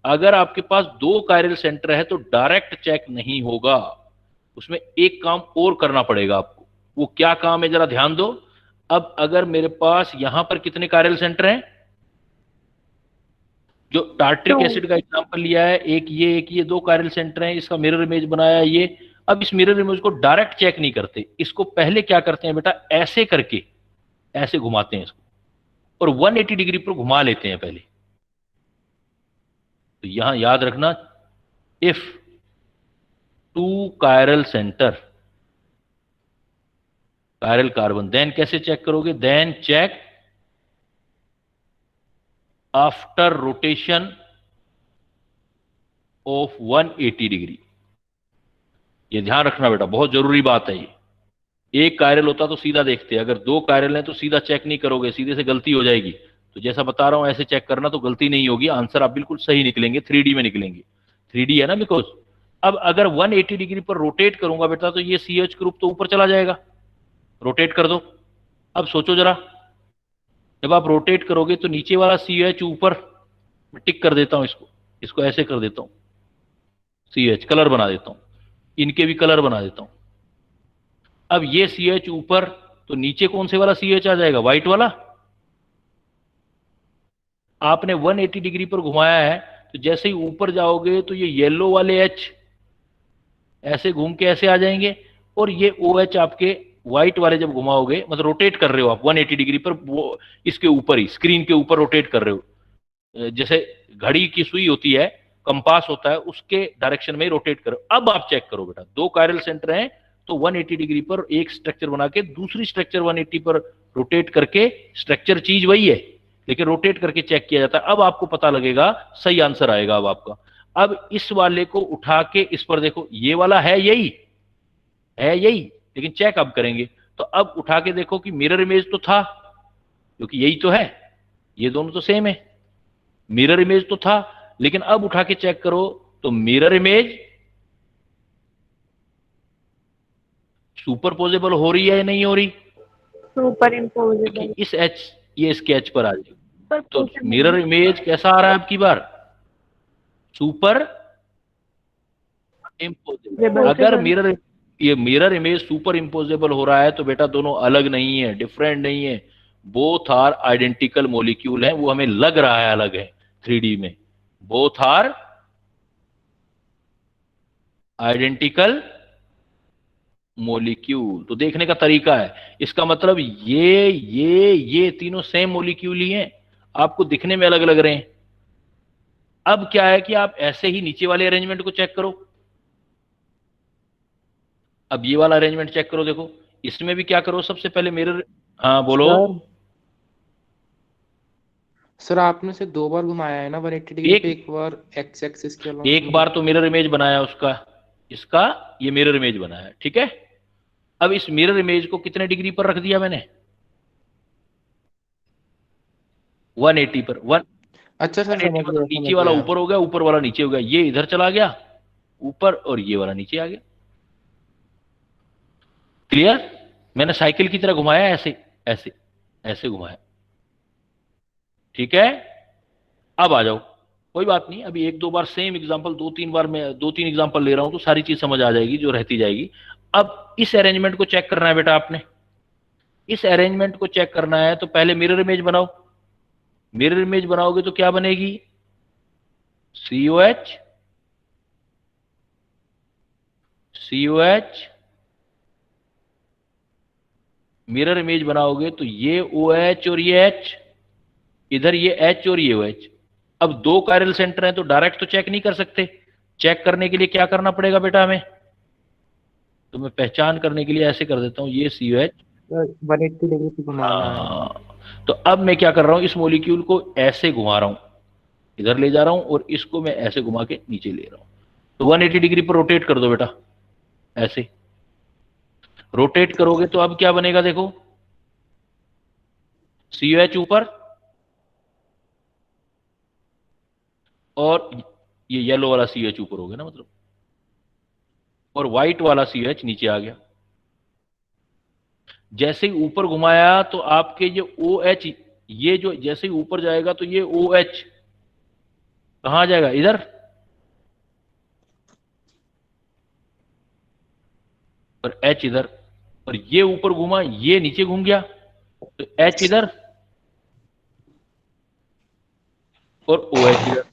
अगर आपके पास दो कायरल सेंटर है तो डायरेक्ट चेक नहीं होगा, उसमें एक काम और करना पड़ेगा आपको। वो क्या काम है जरा ध्यान दो। अब अगर मेरे पास यहां पर कितने कायरल सेंटर हैं, जो टार्ट्रिक तो एसिड का एग्जांपल लिया है, एक ये दो कायरल सेंटर हैं, इसका मिरर इमेज बनाया ये। अब इस मिरर इमेज को डायरेक्ट चेक नहीं करते, इसको पहले क्या करते हैं बेटा, ऐसे करके ऐसे घुमाते हैं इसको और 180 डिग्री पर घुमा लेते हैं पहले। तो यहां याद रखना, if two chiral centre chiral carbon, then कैसे चेक करोगे, then check after rotation of 180 degree. ये ध्यान रखना बेटा, बहुत जरूरी बात है ये। एक कायरल होता तो सीधा देखते, अगर दो कायरल हैं तो सीधा चेक नहीं करोगे, सीधे से गलती हो जाएगी। तो जैसा बता रहा हूं ऐसे चेक करना तो गलती नहीं होगी, आंसर आप बिल्कुल सही निकलेंगे, 3D में निकलेंगे। 3D है ना बिकॉज। अब अगर 180 डिग्री पर रोटेट करूंगा बेटा तो ये CH ग्रुप तो ऊपर चला जाएगा, रोटेट कर दो। अब सोचो जरा, जब आप रोटेट करोगे तो नीचे वाला CH ऊपर, मैं टिक कर देता हूं इसको, इसको ऐसे कर देता हूं, CH कलर बना देता हूं, इनके भी कलर बना देता हूं। अब ये CH ऊपर तो नीचे कौन से वाला CH आ जाएगा, व्हाइट वाला। आपने 180 डिग्री पर घुमाया है तो जैसे ही ऊपर जाओगे तो ये येलो वाले H ऐसे घूम के ऐसे आ जाएंगे, और ये OH आपके व्हाइट वाले जब घुमाओगे, मतलब रोटेट कर रहे हो आप 180 डिग्री पर, वो इसके ऊपर ही स्क्रीन के ऊपर रोटेट कर रहे हो, जैसे घड़ी की सुई होती है, कंपास होता है, उसके डायरेक्शन में रोटेट करो। अब आप चेक करो बेटा, दो कायरल सेंटर हैं तो 180 डिग्री पर एक स्ट्रक्चर बना के दूसरी स्ट्रक्चर 180 पर रोटेट करके, स्ट्रक्चर चीज वही है लेकिन रोटेट करके चेक किया जाता है। अब आपको पता लगेगा, सही आंसर आएगा अब आपका। अब इस वाले को उठा के इस पर देखो, ये वाला है यही, लेकिन चेक अब करेंगे। तो अब उठा के देखो कि मिरर इमेज तो था, क्योंकि यही तो है, ये दोनों तो सेम है, मिरर इमेज तो था। लेकिन अब उठा के चेक करो तो मिरर इमेज सुपरपोजेबल हो रही है या नहीं हो रही, सुपर इम्पोजेबल। क्योंकि इस H ये इसके H पर आ जाएगी। तो मिरर इमेज कैसा आ रहा है आपकी बार, सुपर इम्पोजेबल। अगर मिरर इमेज सुपर इम्पोजेबल हो रहा है तो बेटा दोनों अलग नहीं है, डिफरेंट नहीं है, बोथ आर आइडेंटिकल मॉलिक्यूल है। वो हमें लग रहा है अलग है 3D में, बोथ आर आइडेंटिकल मॉलिक्यूल। तो देखने का तरीका है, इसका मतलब ये तीनों सेम मॉलिक्यूल ही हैं, आपको दिखने में अलग लग रहे हैं। अब क्या है कि आप ऐसे ही नीचे वाले अरेंजमेंट को चेक करो। अब ये वाला अरेंजमेंट चेक करो, देखो इसमें भी क्या करो, सबसे पहले मिरर, हाँ बोलो सर आपने से दो बार घुमाया है ना 180 डिग्री पे, एक बार एक्स एक्सिस के अलॉन्ग। एक बार तो मिरर इमेज बनाया उसका, इसका ये मिरर इमेज बनाया, ठीक है। अब इस मिरर इमेज को कितने डिग्री पर रख दिया मैंने, 180 पर। अच्छा सर, 180 समझ पर, गया, नीचे समझ वाला गया। ऊपर हो गया, ऊपर वाला नीचे हो गया, ये इधर चला गया ऊपर और ये वाला नीचे आ गया। क्लियर, मैंने साइकिल की तरह घुमाया, ऐसे ऐसे ऐसे घुमाया, ठीक है। अब आ जाओ, कोई बात नहीं, अभी एक दो बार सेम एग्जांपल, दो तीन एग्जांपल ले रहा हूं तो सारी चीज समझ आ जाएगी जो रहती जाएगी। अब इस अरेंजमेंट को चेक करना है बेटा आपने, इस अरेंजमेंट को चेक करना है तो पहले मिरर इमेज बनाओ। मिरर इमेज बनाओगे तो क्या बनेगी, COH मिरर इमेज बनाओगे तो ये OH और ये H, इधर ये H और ये OH। अब दो कायरल सेंटर हैं तो डायरेक्ट तो चेक नहीं कर सकते। चेक करने के लिए क्या करना पड़ेगा बेटा हमें? तो मैं पहचान करने के लिए ऐसे कर देता हूं, ये COH। 180 डिग्री पे घुमाना है। हाँ, तो अब मैं क्या कर रहा हूं, इस मॉलिक्यूल को ऐसे घुमा रहा हूं, इधर ले जा रहा हूं और इसको मैं ऐसे घुमा के नीचे ले रहा हूं। तो 180 डिग्री पर रोटेट कर दो बेटा, ऐसे रोटेट करोगे तो अब क्या बनेगा देखो, COH ऊपर और ये येलो वाला COH ऊपर हो गया ना, मतलब, और व्हाइट वाला COH नीचे आ गया। जैसे ही ऊपर घुमाया तो आपके ये OH, ये जो जैसे ही ऊपर जाएगा तो ये OH कहां जाएगा, इधर, और H इधर, और ये ऊपर घुमा, ये नीचे घूम गया, तो H इधर और OH इधर।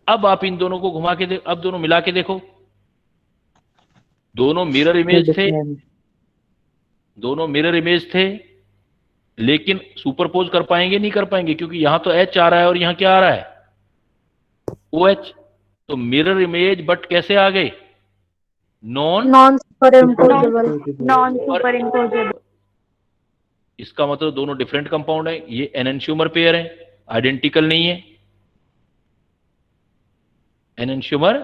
अब आप इन दोनों को घुमा के अब दोनों मिला के देखो, दोनों मिरर इमेज थे, दोनों मिरर इमेज थे, लेकिन सुपरपोज कर पाएंगे? नहीं कर पाएंगे, क्योंकि यहां तो H आ रहा है और यहां क्या आ रहा है, OH। तो मिरर इमेज बट कैसे आ गए, नॉन सुपर। इसका मतलब दोनों डिफरेंट कंपाउंड है, ये एनेंशियोमर पेयर है, आइडेंटिकल नहीं है। एनेंशियोमर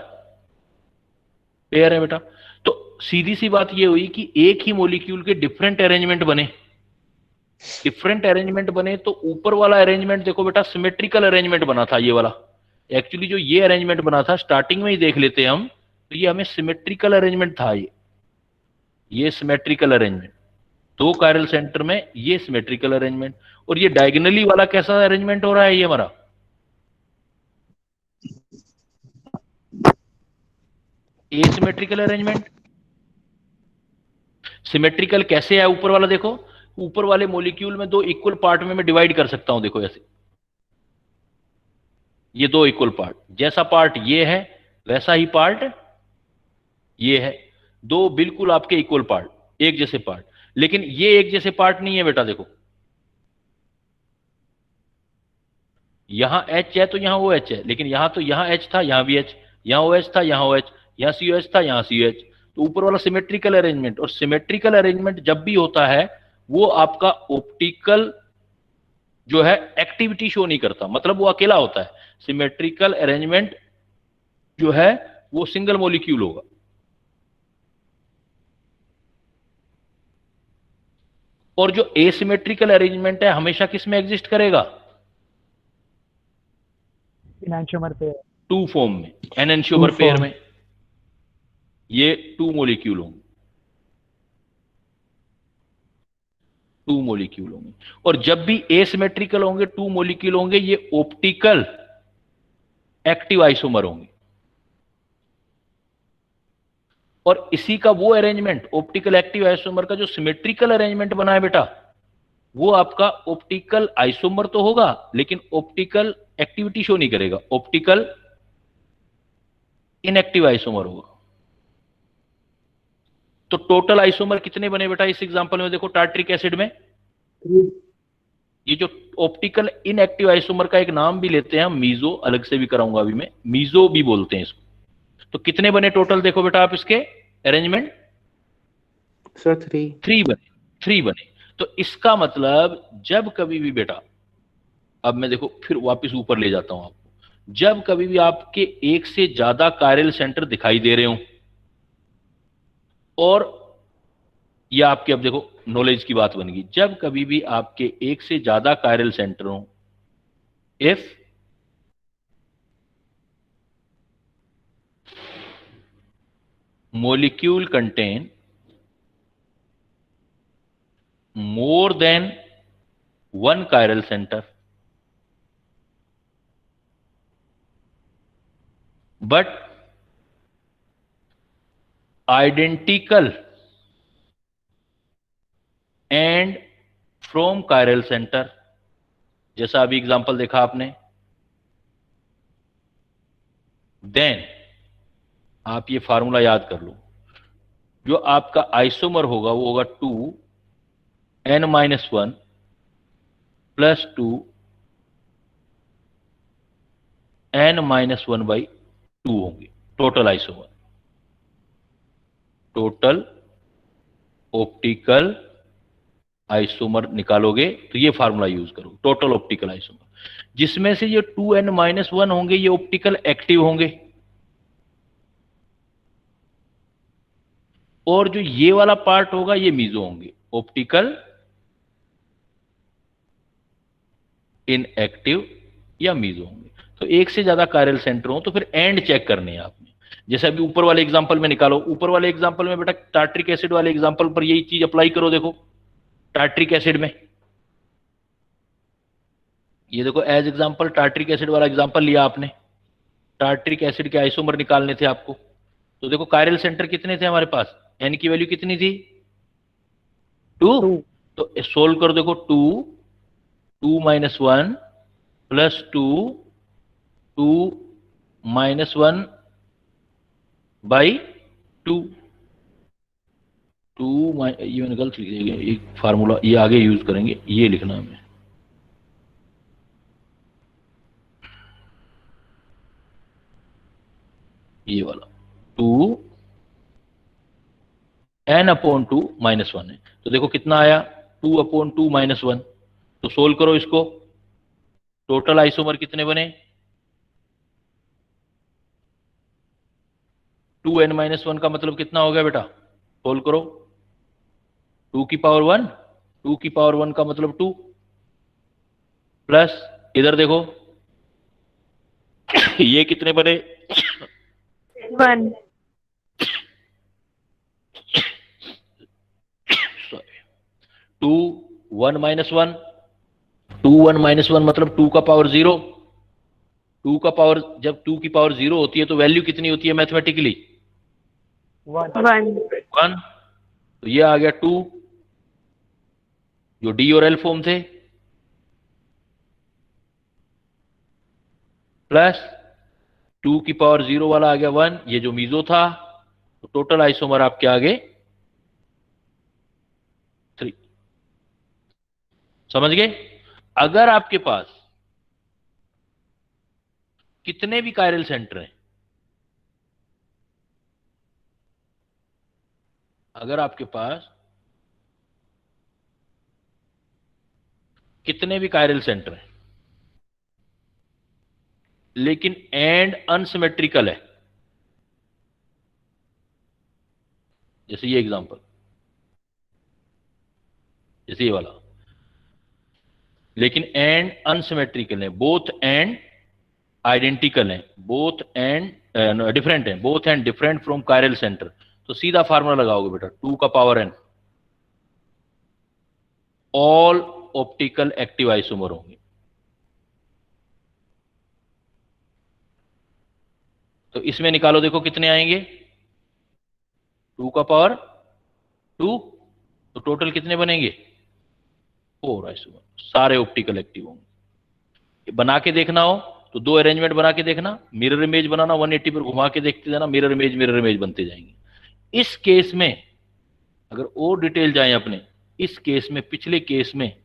पेयर है बेटा। तो सीधी सी बात ये हुई कि एक ही मॉलिक्यूल के डिफरेंट अरेंजमेंट बने, डिफरेंट अरेंजमेंट बने। तो ऊपर वाला अरेंजमेंट देखो बेटा, सिमेट्रिकल अरेंजमेंट बना था ये वाला। एक्चुअली जो ये अरेंजमेंट बना था, स्टार्टिंग में ही देख लेते हैं हम, तो ये हमें सिमेट्रिकल अरेंजमेंट था। ये सिमेट्रिकल अरेंजमेंट, दो कायरल सेंटर में ये सिमेट्रिकल अरेंजमेंट। और ये डायगोनली वाला कैसा अरेंजमेंट हो रहा है, ये हमारा एसिमेट्रिकल अरेंजमेंट। सिमेट्रिकल कैसे है ऊपर वाला, देखो ऊपर वाले मॉलिक्यूल में दो इक्वल पार्ट में मैं डिवाइड कर सकता हूं, देखो ऐसे, ये दो इक्वल पार्ट, जैसा पार्ट ये है वैसा ही पार्ट ये है, दो बिल्कुल आपके इक्वल पार्ट, एक जैसे पार्ट। लेकिन ये एक जैसे पार्ट नहीं है बेटा, देखो यहां H है तो यहां OH है, लेकिन यहां तो यहां H था यहां भी H, यहां OH था यहां OH, यहां COH था यहां COH। तो ऊपर वाला सिमेट्रिकल अरेंजमेंट, और सिमेट्रिकल अरेंजमेंट जब भी होता है वो आपका ऑप्टिकल जो है एक्टिविटी शो नहीं करता, मतलब वो अकेला होता है। सिमेट्रिकल अरेंजमेंट जो है वो सिंगल मॉलिक्यूल होगा। और जो एसिमेट्रिकल अरेंजमेंट है हमेशा किस में एग्जिस्ट करेगा, एनेंशियोमर पेयर, टू फॉर्म में, एनेंशियोमर पेयर में ये टू मॉलिक्यूल होंगे, टू मॉलिक्यूल होंगे। और जब भी एसिमेट्रिकल होंगे, टू मॉलिक्यूल होंगे, ये ऑप्टिकल एक्टिव आइसोमर होंगे। और इसी का वो अरेंजमेंट, ऑप्टिकल एक्टिव आइसोमर का जो सिमेट्रिकल अरेंजमेंट बना है बेटा, वो आपका ऑप्टिकल आइसोमर तो होगा लेकिन ऑप्टिकल एक्टिविटी शो नहीं करेगा, ऑप्टिकल इनएक्टिव आइसोमर होगा। तो टोटल आइसोमर कितने बने बेटा इस एग्जांपल में, देखो टार्ट्रिक एसिड में, ये जो ऑप्टिकल इनएक्टिव आइसोमर का एक नाम भी लेते हैं हम, मीजो, अलग से भी कराऊंगा अभी मैं, मीजो भी बोलते हैं इसको। तो कितने बने टोटल, देखो बेटा आप इसके अरेंजमेंट, सर 3 बने। तो इसका मतलब जब कभी भी बेटा, अब मैं देखो फिर वापस ऊपर ले जाता हूं आपको, जब कभी भी आपके एक से ज्यादा कायरल सेंटर दिखाई दे रहे हो, और यह आपके, अब देखो नॉलेज की बात बन गई, जब कभी भी आपके एक से ज्यादा कायरल सेंटर हो, if molecule contain more than one chiral center but identical and from chiral center, जैसा अभी एग्जांपल देखा आपने, देन आप ये फार्मूला याद कर लो, जो आपका आइसोमर होगा वो होगा 2 n-1 प्लस 2 n-1/2 होंगे total isomer. Total optical isomer निकालोगे तो ये फार्मूला यूज करो, टोटल ऑप्टिकल आइसोमर, जिसमें से ये 2n-1 होंगे ये ऑप्टिकल एक्टिव होंगे, और जो ये वाला पार्ट होगा ये मीजो होंगे, ऑप्टिकल इनएक्टिव या मीजो होंगे। तो एक से ज्यादा कायरल सेंटर हो तो फिर एंड चेक करने हैं आपने। जैसे अभी ऊपर वाले एग्जांपल में निकालो, ऊपर वाले एग्जांपल में बेटा टार्ट्रिक एसिड वाले एग्जांपल पर यही चीज अप्लाई करो। देखो टार्ट्रिक एसिड में ये देखो एज एग्जांपल टार्ट्रिक एसिड वाला एग्जांपल लिया आपने, टार्ट्रिक एसिड के आइसोमर निकालने थे आपको। तो देखो कायरल सेंटर कितने थे हमारे पास, एन की वैल्यू कितनी थी 2। तो सोल्व कर देखो 2 - 1 प्लस 2 -1/2 ये मैंने गलत लिख दिया, एक फार्मूला ये आगे यूज करेंगे, ये लिखना है हमें। ये वाला 2n/2 -1 है। तो देखो कितना आया 2/2 -1। तो सोल्व करो इसको, टोटल आइसोमर कितने बने 2n-1 का मतलब कितना हो गया बेटा, सोल्व करो 2 की पावर 1, 2 की पावर 1 का मतलब 2 प्लस इधर देखो ये कितने बने 1 2 1 -1 2 1 -1 मतलब 2 का पावर 0। 2 का पावर जब 2 की पावर 0 होती है तो वैल्यू कितनी होती है मैथमेटिकली 1 तो ये आ गया 2 जो डी और एल फॉर्म थे, प्लस 2 की पावर 0 वाला आ गया 1, ये जो मीजो था। तो टोटल आइसोमर आपके आगे 3। समझ गए। अगर आपके पास कितने भी कायरल सेंटर हैं, अगर आपके पास कितने भी कायरल सेंटर हैं लेकिन एंड अनसिमेट्रिकल है, जैसे ये एग्जांपल, जैसे ये वाला, लेकिन एंड अनसिमेट्रिकल है, बोथ एंड आइडेंटिकल है, बोथ एंड डिफरेंट है, both and different from chiral centre, तो सीधा फार्मूला लगाओगे बेटा 2 का power n, all optical active isomer होंगे। तो इसमें निकालो देखो कितने आएंगे 2 का पावर 2, तो टोटल कितने बनेंगे 4 आइसोमर, सारे ऑप्टिकल एक्टिव होंगे। बना के देखना हो तो 2 अरेंजमेंट बना के देखना, मिरर इमेज बनाना 180 पर घुमा के देखते जाना, मिरर इमेज बनते जाएंगे। इस केस में अगर और डिटेल जाएं अपने, इस केस में पिछले केस में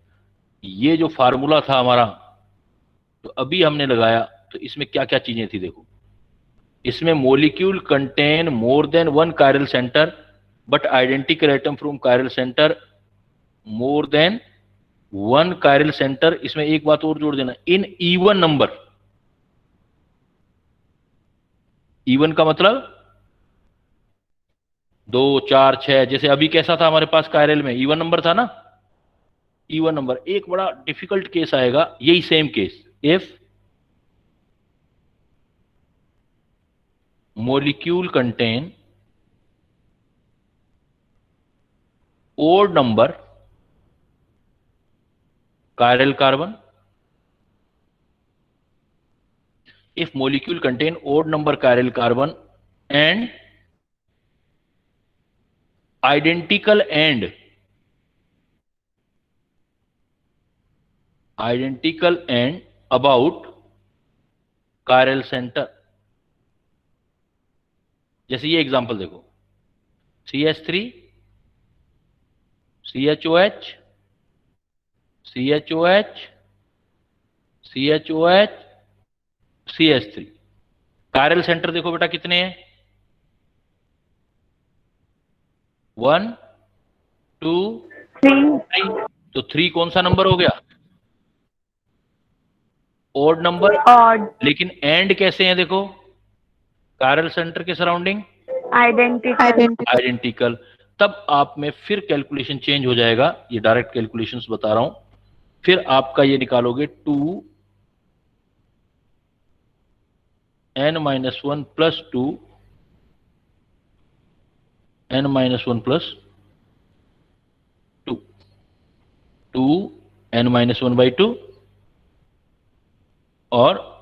ये जो फार्मूला था हमारा तो अभी हमने लगाया, तो इसमें क्या क्या चीजें थी देखो, इसमें molecule contain more than 1 chiral centre but identical atom from chiral centre more than 1 chiral centre. इसमें एक बात और जोड़ देना, इन इवन नंबर, इवन का मतलब 2 4 6, जैसे अभी कैसा था हमारे पास कायरल में इवन नंबर था ना, इवन नंबर। एक बड़ा डिफिकल्ट केस आएगा, यही same case, if molecule contain odd number chiral carbon, if molecule contain odd number chiral carbon and identical and about chiral center, जैसे ये एग्जांपल देखो CH3 CHOH CHOH, CHOH, CH3। Chiral centre देखो बेटा कितने हैं, 1 2 3। तो 3 कौन सा नंबर हो गया, ओड नंबर। ऑड, लेकिन एंड कैसे हैं देखो, कायरल सेंटर के सराउंडिंग आइडेंटिकल। आइडेंटिकल। तब आप में फिर कैलकुलेशन चेंज हो जाएगा, ये डायरेक्ट कैलकुलेशंस बता रहा हूं। फिर आपका ये निकालोगे 2n-1 plus 2n-1 plus 2, 2n-1/2 और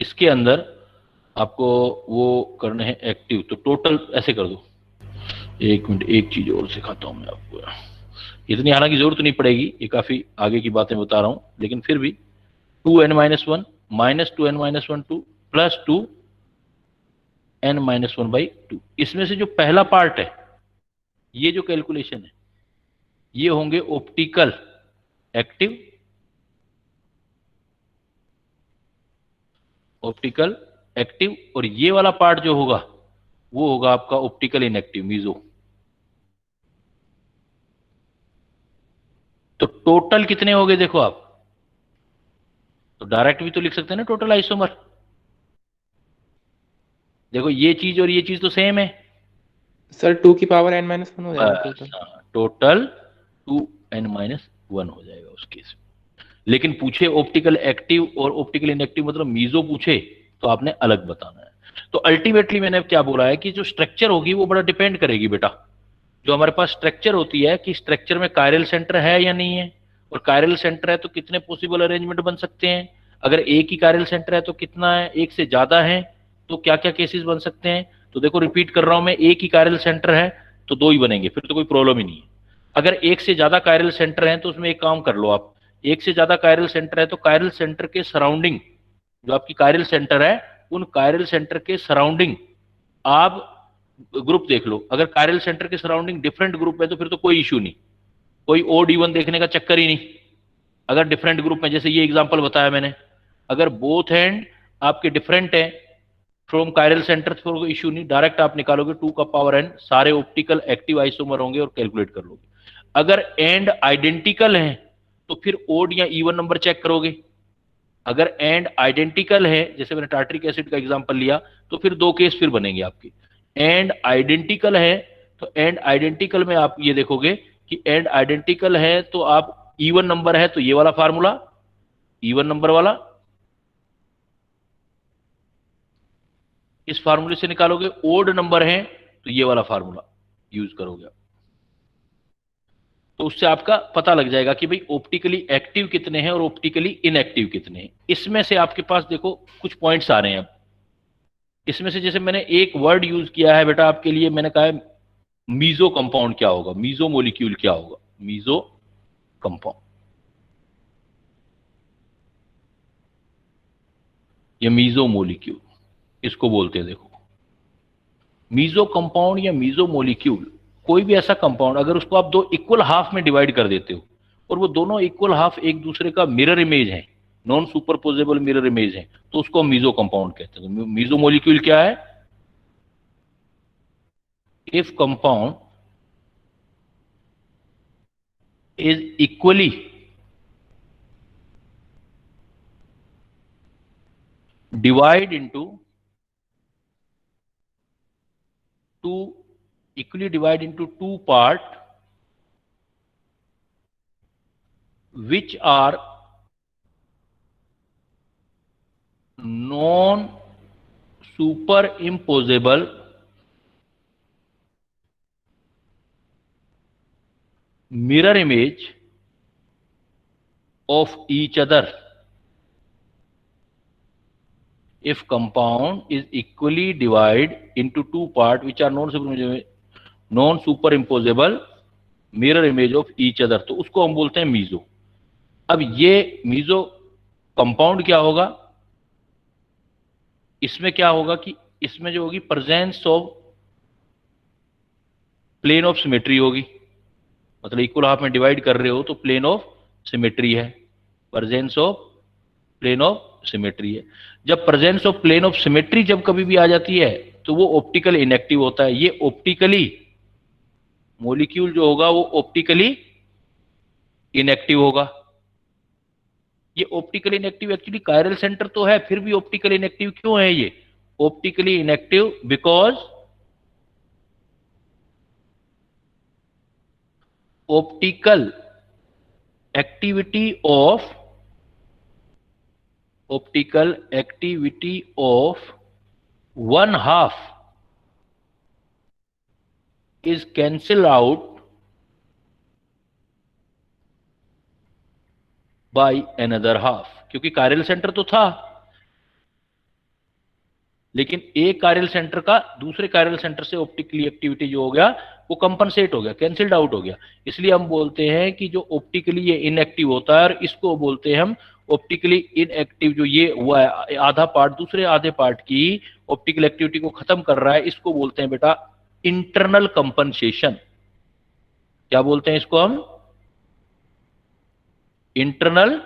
इसके अंदर आपको वो करने हैं एक्टिव। तो टोटल ऐसे कर दो, एक मिनट एक चीज और सिखाता हूं मैं आपको, इतनी हालांकि जरूरत नहीं पड़ेगी, ये काफी आगे की बातें बता रहा हूं, लेकिन फिर भी 2n-1 minus 2n-1 2 plus 2n-1/2। इसमें से जो पहला पार्ट है, ये जो कैलकुलेशन है, ये होंगे ऑप्टिकल एक्टिव, ऑप्टिकल एक्टिव, और ये वाला पार्ट जो होगा वो होगा आपका ऑप्टिकल इनएक्टिव, मीजो। तो टोटल कितने हो गए देखो आप, तो डायरेक्ट भी तो लिख सकते हैं ना टोटल आइसोमर। देखो ये चीज और ये चीज तो सेम है सर 2 की पावर n-1 हो जाएगा टोटल। टोटल 2n-1 हो जाएगा उस केस में। लेकिन पूछे ऑप्टिकल एक्टिव और ऑप्टिकल इनएक्टिव मतलब मीजो पूछे, तो आपने अलग बताना है। तो अल्टीमेटली मैंने क्या बोला है कि जो स्ट्रक्चर होगी वो बड़ा डिपेंड करेगी बेटा। जो हमारे पास स्ट्रक्चर होती है कि स्ट्रक्चर में कायरल सेंटर है या नहीं है, और कायरल सेंटर है तो कितने पॉसिबल अरेंजमेंट बन सकते हैं, अगर एक ही कायरल सेंटर है तो कितना है, एक से ज्यादा है तो क्या क्या केसेस बन सकते हैं। तो देखो रिपीट कर रहा हूं मैं, एक ही कायरल सेंटर है तो 2 ही बनेंगे, फिर तो कोई प्रॉब्लम ही नहीं है। अगर एक से ज्यादा कायरल सेंटर है तो उसमें एक काम कर लो आप, एक से ज्यादा कायरल सेंटर है तो कायरल सेंटर के सराउंडिंग, जो आपकी कायरल सेंटर है उन कायरल सेंटर के सराउंडिंग आप ग्रुप देख लो। अगर कायरल सेंटर के सराउंडिंग डिफरेंट ग्रुप है तो फिर तो कोई इश्यू नहीं, कोई ओड इवन देखने का चक्कर ही नहीं। अगर डिफरेंट ग्रुप में, जैसे ये एग्जांपल बताया मैंने, अगर बोथ एंड आपके डिफरेंट है फ्रॉम कायरल सेंटर तो कोई इश्यू नहीं, डायरेक्ट आप निकालोगे 2 का पावर n, सारे ऑप्टिकल एक्टिव आइसोमर होंगे और कैलकुलेट कर लोगे। अगर एंड आइडेंटिकल है तो फिर ओड या इवन नंबर चेक करोगे। अगर एंड आइडेंटिकल है, जैसे मैंने टार्ट्रिक एसिड का एग्जांपल लिया, तो फिर 2 केस फिर बनेंगे आपके। एंड आइडेंटिकल है तो एंड आइडेंटिकल में आप ये देखोगे कि एंड आइडेंटिकल है तो आप इवन नंबर है तो ये वाला फार्मूला, इवन नंबर वाला इस फार्मूले से निकालोगे, ओड नंबर है तो ये वाला फार्मूला यूज करोगे। तो उससे आपका पता लग जाएगा कि भाई ऑप्टिकली एक्टिव कितने हैं और ऑप्टिकली इनएक्टिव कितने हैं। इसमें से आपके पास देखो कुछ पॉइंट्स आ रहे हैं अब। इसमें से जैसे मैंने एक वर्ड यूज किया है बेटा आपके लिए, मैंने कहा है मीजो कंपाउंड क्या होगा, मीजो मोलिक्यूल क्या होगा, मीजो कंपाउंड। ये मीजो मोलिक्यूल इसको बोलते हैं। देखो मीजो कंपाउंड या मीजो मोलिक्यूल, कोई भी ऐसा कंपाउंड अगर उसको आप 2 इक्वल हाफ में डिवाइड कर देते हो और वो दोनों इक्वल हाफ एक दूसरे का मिरर इमेज है, नॉन सुपरपोजेबल मिरर इमेज है, तो उसको हम मीजो कंपाउंड कहते हैं। तो मीजो मोलिक्यूल क्या है, if compound is equally divide into two part which are non superimposable mirror image of each other. If compound is equally divided into 2 parts which are non superimposable mirror image of each other, तो उसको हम बोलते हैं meso. अब ये meso compound क्या होगा, इसमें क्या होगा कि इसमें जो होगी presence of plane of symmetry होगी, मतलब इक्वल हाफ में डिवाइड कर रहे हो तो प्लेन ऑफ सिमेट्री है, presence of plane of symmetry है। जब presence of plane of symmetry जब कभी भी आ जाती है तो वो ऑप्टिकल इनएक्टिव होता है। ये ऑप्टिकली मॉलिक्यूल जो होगा वो ऑप्टिकली इनएक्टिव होगा। ये optically inactive actually chiral centre तो है, फिर भी ऑप्टिकली इनएक्टिव क्यों है? ये optically inactive because optical activity of one half is cancelled out by another half। क्योंकि कायरल सेंटर तो था, लेकिन एक कायरल सेंटर का दूसरे कायरल सेंटर से ऑप्टिकली एक्टिविटी जो हो गया वो कंपनसेट हो गया, कैंसिल्ड आउट हो गया। इसलिए हम बोलते हैं कि जो ऑप्टिकली ये इनएक्टिव होता है, और इसको बोलते हैं हम ऑप्टिकली इनएक्टिव। जो ये हुआ है आधा पार्ट दूसरे आधे पार्ट की ऑप्टिकल एक्टिविटी को खत्म कर रहा है, इसको बोलते हैं बेटा इंटरनल कंपनसेशन। क्या बोलते हैं इसको हम? Internal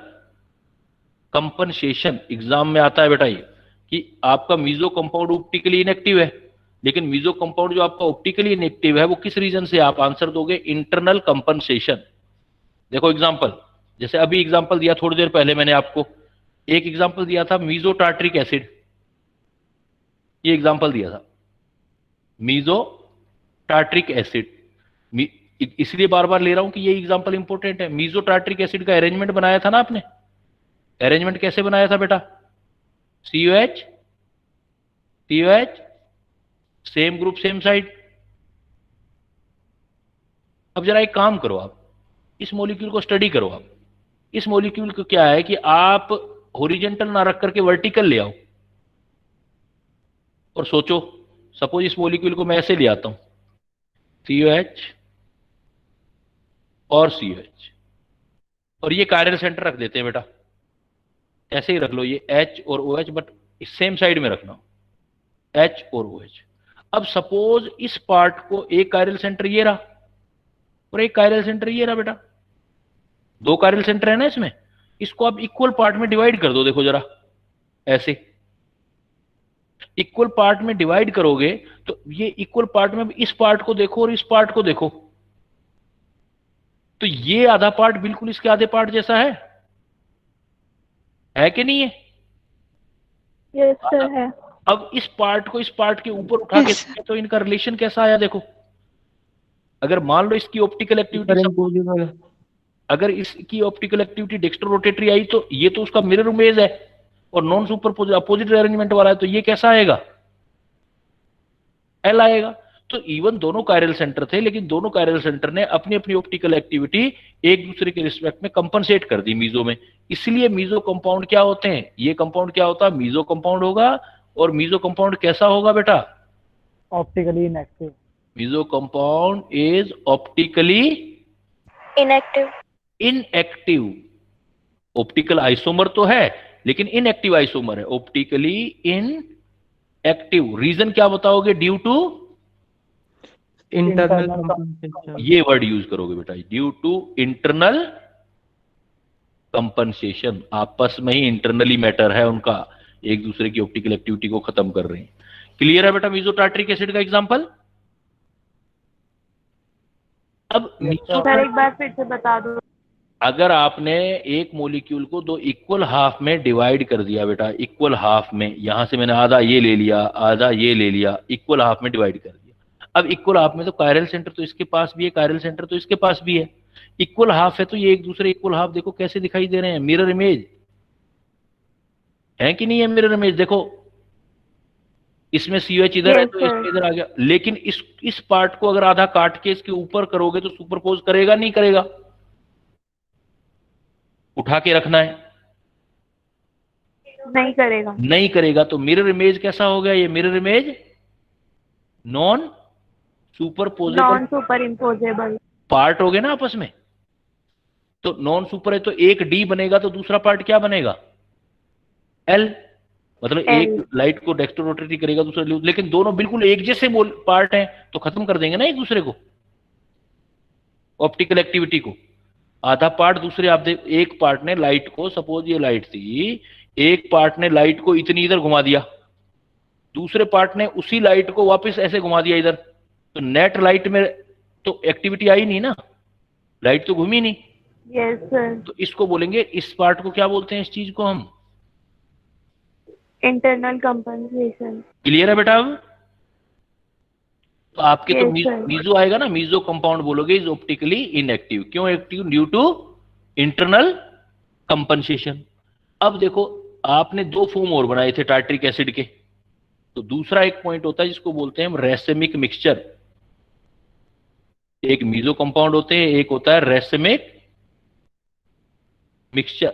compensation. एग्जाम में आता है बेटा ये कि आपका मीजो कंपाउंड ऑप्टिकली इनएक्टिव है, लेकिन मीजो कंपाउंड जो आपका ऑप्टिकली इनएक्टिव है वो किस रीजन से? आप आंसर दोगे इंटरनल कंपनसेशन। देखो एग्जांपल, जैसे अभी एग्जांपल दिया थोड़ी देर पहले मैंने आपको, एक एग्जांपल दिया था मीजो टार्ट्रिक एसिड। ये एग्जांपल दिया था मीजो टार्ट्रिक एसिड, इसलिए बार बार ले रहा हूं कि ये एग्जांपल इंपॉर्टेंट है। मीजो टार्ट्रिक एसिड का अरेंजमेंट बनाया था ना आपने? अरेंजमेंट कैसे बनाया था बेटा? COH same group same side. अब जरा एक काम करो, आप इस मॉलिक्यूल को स्टडी करो। आप इस मॉलिक्यूल को क्या है कि आप हॉरिजॉन्टल ना रख करके वर्टिकल ले आओ और सोचो, सपोज इस मॉलिक्यूल को मैं ऐसे ले आता हूं, COH और COH, और ये कायरल सेंटर रख देते हैं बेटा, ऐसे ही रख लो, ये H और OH, बट सेम साइड में रखना, H और OH। अब सपोज इस पार्ट को एक कायरल सेंटर ये रहा और एक कायरल सेंटर ये रहा बेटा, दो कायरल सेंटर है ना इसमें, इसको आप इक्वल पार्ट में डिवाइड कर दो। देखो जरा ऐसे इक्वल पार्ट में डिवाइड करोगे तो ये इक्वल पार्ट में इस पार्ट को देखो और इस पार्ट को देखो, तो ये आधा पार्ट बिल्कुल इसके आधे पार्ट जैसा है कि नहीं है? यस सर है। अब इस पार्ट को इस पार्ट के ऊपर उठा के देखें तो इनका रिलेशन कैसा आया? देखो, अगर मान लो इसकी ऑप्टिकल एक्टिविटी, अगर इसकी ऑप्टिकल एक्टिविटी डेक्स्ट्रो रोटेटरी आई तो ये तो उसका मिरर इमेज है और नॉन सुपर अपोजिट अरेंजमेंट वाला है, तो ये कैसा आएगा? L आएगा। तो इवन दोनों कायरल सेंटर थे, लेकिन दोनों कायरल सेंटर ने अपनी अपनी ऑप्टिकल एक्टिविटी एक दूसरे के रिस्पेक्ट में कंपनसेट कर दी मीजो में। इसलिए मीजो कंपाउंड क्या होते हैं? ये कंपाउंड क्या होता है? मीजो कंपाउंड होगा। और मीजो कंपाउंड कैसा होगा बेटा? Optically inactive. Meso compound is optically inactive. Optical isomer तो है लेकिन इनएक्टिव आइसोमर है, ऑप्टिकली इनएक्टिव। रीजन क्या बताओगे? Due to internal compensation. ये वर्ड यूज करोगे बेटा, ड्यू टू इंटरनल कंपनसेशन। आपस में ही इंटरनली मैटर है उनका, एक दूसरे की ऑप्टिकल एक्टिविटी को खत्म कर रहे हैं। क्लियर है बेटा मीजो टार्ट्रिक एसिड का एग्जांपल? अब सर एक बार फिर से बता दो। अगर आपने एक मॉलिक्यूल को दो इक्वल हाफ में डिवाइड कर दिया बेटा, इक्वल हाफ में, यहां से मैंने आधा ये ले लिया आधा ये ले लिया, इक्वल हाफ में डिवाइड कर दिया। अब इक्वल हाफ में तो कायरल सेंटर तो इसके पास भी है, कायरल सेंटर तो इसके पास भी है, इक्वल हाफ है तो ये एक दूसरे इक्वल हाफ देखो कैसे दिखाई दे रहे हैं, मिरर इमेज है कि नहीं है? मिरर इमेज देखो, इसमें COH इधर है तो इसमें इधर आ गया, लेकिन इस पार्ट को अगर आधा काट के इसके ऊपर करोगे तो सुपरपोज करेगा नहीं करेगा? उठा के रखना है, नहीं करेगा। नहीं करेगा। तो मिरर इमेज कैसा हो गया? ये mirror image non super imposable part हो गए ना आपस में। तो नॉन सुपर है तो एक D बनेगा तो दूसरा पार्ट क्या बनेगा? L। मतलब L। एक लाइट को डेक्स्ट्रो रोटेटरी करेगा दूसरा, लेकिन दोनों बिल्कुल एक जैसे पार्ट हैं तो खत्म कर देंगे ना एक दूसरे को। ऑप्टिकल एक्टिविटी को। आधा पार्ट दूसरे आप देख, एक पार्ट ने लाइट को, सपोज ये लाइट थी, एक पार्ट ने लाइट को इतनी इधर घुमा दिया, दूसरे पार्ट ने उसी लाइट को वापस ऐसे घुमा दिया इधर, तो नेट लाइट में तो एक्टिविटी आई नहीं ना, लाइट तो घूमी नहीं। Yes sir. तो इसको बोलेंगे, इस पार्ट को क्या बोलते हैं, इस चीज को हम इंटरनल कंपनसेशन। क्लियर है बेटा? अब तो आपके तो Yes, sir. मीजो आएगा ना, मीजो कंपाउंड बोलोगे इज ऑप्टिकली इनएक्टिव। क्यों active? Due to internal compensation. अब देखो आपने दो फॉर्म और बनाए थे टार्ट्रिक एसिड के, तो दूसरा एक पॉइंट होता है जिसको बोलते हैं हम रेसेमिक मिक्सचर। एक मीजो कंपाउंड होते हैं, एक होता है रेसेमिक मिक्सचर।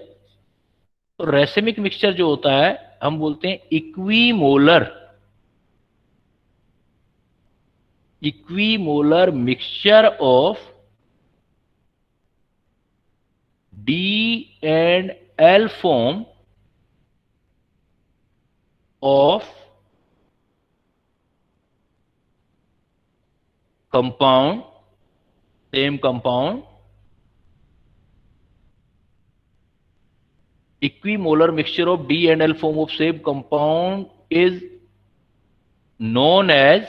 तो रेसेमिक मिक्सचर जो होता है हम बोलते हैं equimolar mixture of D and L form of compound, same compound, equimolar mixture of D and L form of same compound is known as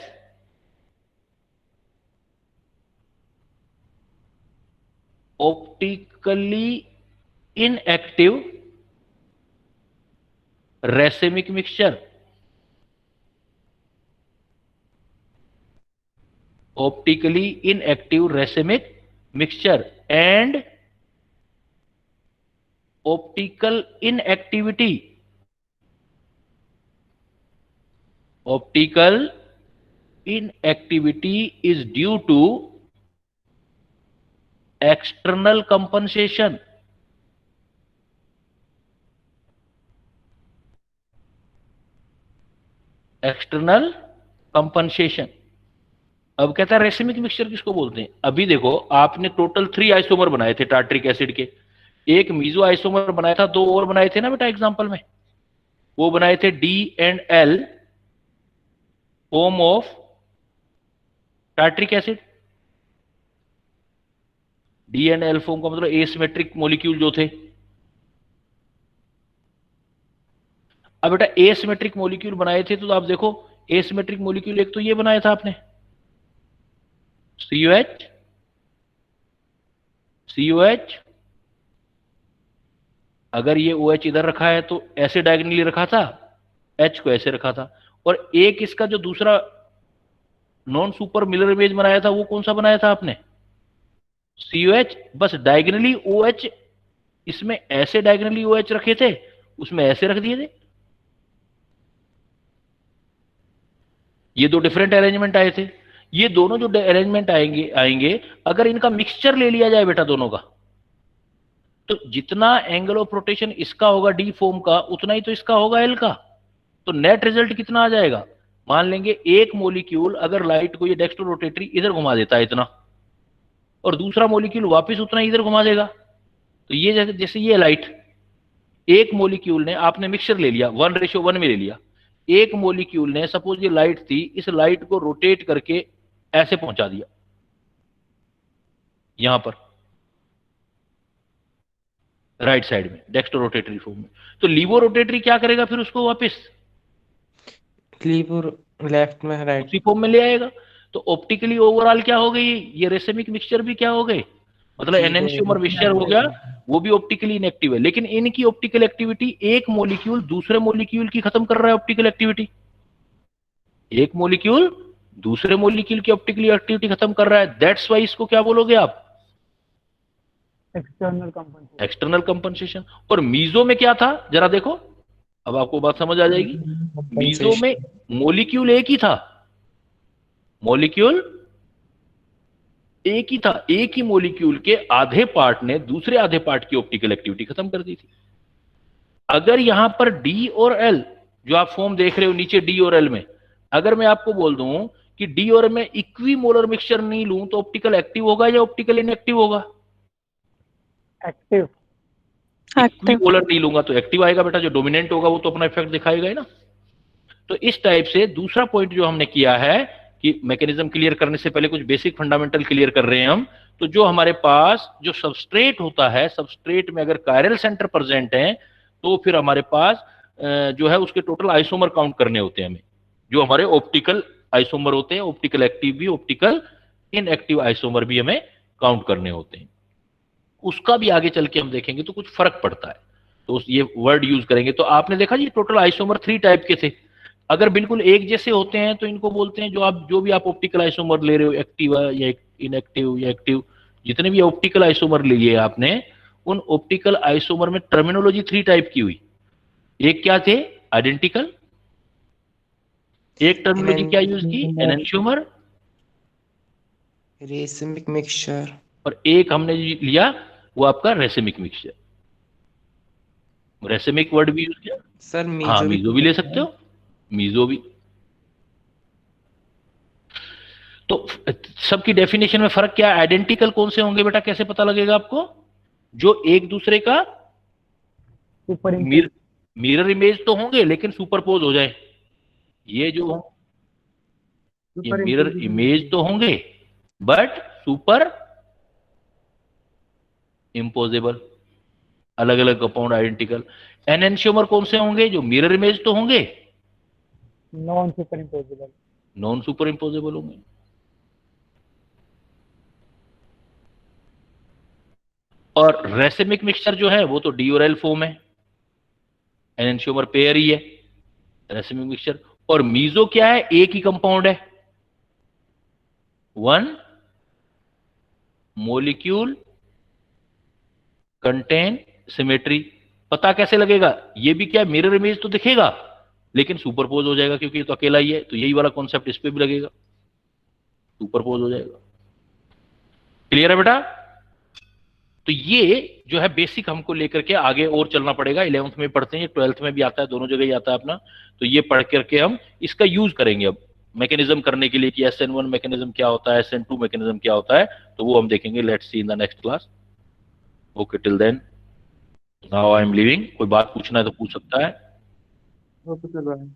optically inactive racemic mixture. Optically inactive racemic mixture and optical inactivity is due to external compensation. External compensation. अब कहता है racemic mixture किसको बोलते हैं? अभी देखो आपने total 3 isomer बनाए थे टार्ट्रिक एसिड के, एक मीजो आइसोमर बनाया था, 2 और बनाए थे ना बेटा एग्जांपल में, वो बनाए थे D and L form of tartaric acid. D and L form का मतलब एसिमेट्रिक मॉलिक्यूल जो थे। अब बेटा एसिमेट्रिक मॉलिक्यूल बनाए थे तो आप देखो एसिमेट्रिक मॉलिक्यूल एक तो ये बनाया था आपने COH, अगर ये OH इधर रखा है तो ऐसे डायगोनली रखा था, H को ऐसे रखा था, और एक इसका जो दूसरा नॉन सुपर मिलर इमेज बनाया था वो कौन सा बनाया था आपने? COH। बस डायगोनली OH, इसमें ऐसे डायगोनली OH रखे थे, उसमें ऐसे रख दिए थे। ये दो डिफरेंट अरेंजमेंट आए थे। ये दोनों जो अरेंजमेंट आएंगे अगर इनका मिक्सचर ले लिया जाए बेटा दोनों का, तो जितना एंगल ऑफ रोटेशन इसका होगा डी फॉर्म का, उतना ही तो इसका होगा एल का। तो नेट रिजल्ट कितना आ जाएगा? मान लेंगे एक मॉलिक्यूल अगर लाइट को ये डेक्स्ट्रो रोटेटरी इधर घुमा देता है इतना, और दूसरा मॉलिक्यूल वापस उतना इधर घुमा देगा, तो ये जैसे ये लाइट, एक मॉलिक्यूल ने आपने मिक्सचर ले लिया 1:1 में ले लिया, एक मॉलिक्यूल ने सपोज ये लाइट थी, इस लाइट को रोटेट करके ऐसे पहुंचा दिया यहां पर राइट साइड में डेक्स्ट्रो रोटेटरी फॉर्म में, तो लीवो रोटेटरी क्या करेगा फिर उसको वापस लीवो लेफ्ट में राइट उसी फॉर्म में ले आएगा। तो ऑप्टिकली ओवरऑल क्या हो गई? ये रेसेमिक मिक्सचर भी क्या हो गए? मतलब एनएंशियोमर मिक्सचर हो गया, वो भी ऑप्टिकली इनएक्टिव है, लेकिन इनकी ऑप्टिकल एक्टिविटी एक मॉलिक्यूल दूसरे मॉलिक्यूल की खत्म कर रहा है ऑप्टिकल एक्टिविटी। एक मॉलिक्यूल दूसरे मॉलिक्यूल की ऑप्टिकली एक्टिविटी खत्म कर रहा है, दैट्स वाई इसको क्या बोलोगे आप? External compensation. और मीजो में क्या था जरा देखो, अब आपको बात समझ आ जाएगी। मीजो में मॉलिक्यूल एक ही था, मॉलिक्यूल एक ही था, एक ही मॉलिक्यूल के आधे पार्ट ने दूसरे आधे पार्ट की ऑप्टिकल एक्टिविटी खत्म कर दी थी। अगर यहां पर डी और एल जो आप फॉर्म देख रहे हो नीचे डी और एल में, अगर मैं आपको बोल दूं कि डी और में इक्विमोलर मिक्सचर नहीं लूं तो ऑप्टिकल एक्टिव होगा या ऑप्टिकल इनएक्टिव होगा? एक्टिव। इक्विमोलर नहीं लूंगा तो एक्टिव आएगा बेटा, जो डोमिनेंट होगा वो तो अपना इफेक्ट दिखाएगा ही ना। तो इस टाइप से दूसरा पॉइंट जो हमने किया है कि मैकेनिज्म क्लियर करने से पहले कुछ बेसिक फंडामेंटल क्लियर कर रहे हैं हम, तो जो हमारे पास जो सबस्ट्रेट होता है, सबस्ट्रेट में अगर कायरल सेंटर प्रेजेंट है तो फिर हमारे पास जो है उसके टोटल आइसोमर काउंट करने होते हैं हमें, जो हमारे ऑप्टिकल आइसोमर होते हैं, ऑप्टिकल एक्टिव भी, ऑप्टिकल इनएक्टिव आइसोमर भी हमें काउंट करने होते हैं। उसका भी आगे चल के हम देखेंगे तो कुछ फर्क पड़ता है, तो ये वर्ड यूज करेंगे। तो आपने देखा जी टोटल आइसोमर 3 टाइप के थे। अगर बिल्कुल एक जैसे होते हैं तो इनको बोलते हैं, जो भी आप ऑप्टिकल आइसोमर ले रहे हो, एक्टिव या इनएक्टिव या एक्टिव, जितने भी ऑप्टिकल आइसोमर लिए आपने, उन ऑप्टिकल आइसोमर में टर्मिनोलॉजी 3 टाइप की हुई। एक क्या थे? आइडेंटिकल। एक टर्मिनोलॉजी क्या यूज की? एनेंशियोमर। Racemic mixture. और एक हमने लिया वो आपका रेसिमिक मिक्सचर। रेसिमिक वर्ड भी यूज किया सर हाँ, मीजो भी ले सकते हो, मीजो भी। तो सबकी डेफिनेशन में फर्क क्या है? आइडेंटिकल कौन से होंगे बेटा, कैसे पता लगेगा आपको? जो एक दूसरे का मिरर इमेज तो होंगे लेकिन सुपरपोज हो जाए। ये जो ये मिरर इमेज तो होंगे बट सुपर इम्पोजेबल, अलग अलग कंपाउंड आइडेंटिकल। एनेंशियोमर कौन से होंगे? जो मिरर इमेज तो होंगे, non super imposable, non super imposable होंगे। और रेसिमिक मिक्सचर जो है वो तो डी-ओरेल फॉर्म है, एनेंशियोमर पेयर ही है रेसिमिक मिक्सचर। और मीजो क्या है? एक ही कंपाउंड है, 1 मोलिक्यूल कंटेन सिमेट्री। पता कैसे लगेगा? ये भी क्या, मिरर इमेज तो दिखेगा लेकिन सुपरपोज हो जाएगा, क्योंकि ये तो अकेला ही है। तो यही वाला कॉन्सेप्ट इस पे भी लगेगा, सुपरपोज हो जाएगा। क्लियर है बेटा? तो ये जो है बेसिक हमको लेकर के आगे और चलना पड़ेगा। 11th में पढ़ते हैं, 12th में भी आता है, दोनों जगह ही आता है अपना। तो ये पढ़ करके हम इसका यूज करेंगे अब मैकेनिज्म करने के लिए कि SN1 मैकेनिज्म क्या होता है, SN2 मैकेनिज्म क्या होता है, तो वो हम देखेंगे। Let's see in the next class. Okay, till then now I am leaving. कोई बात पूछना है तो पूछ सकता है। Okay sir, bye.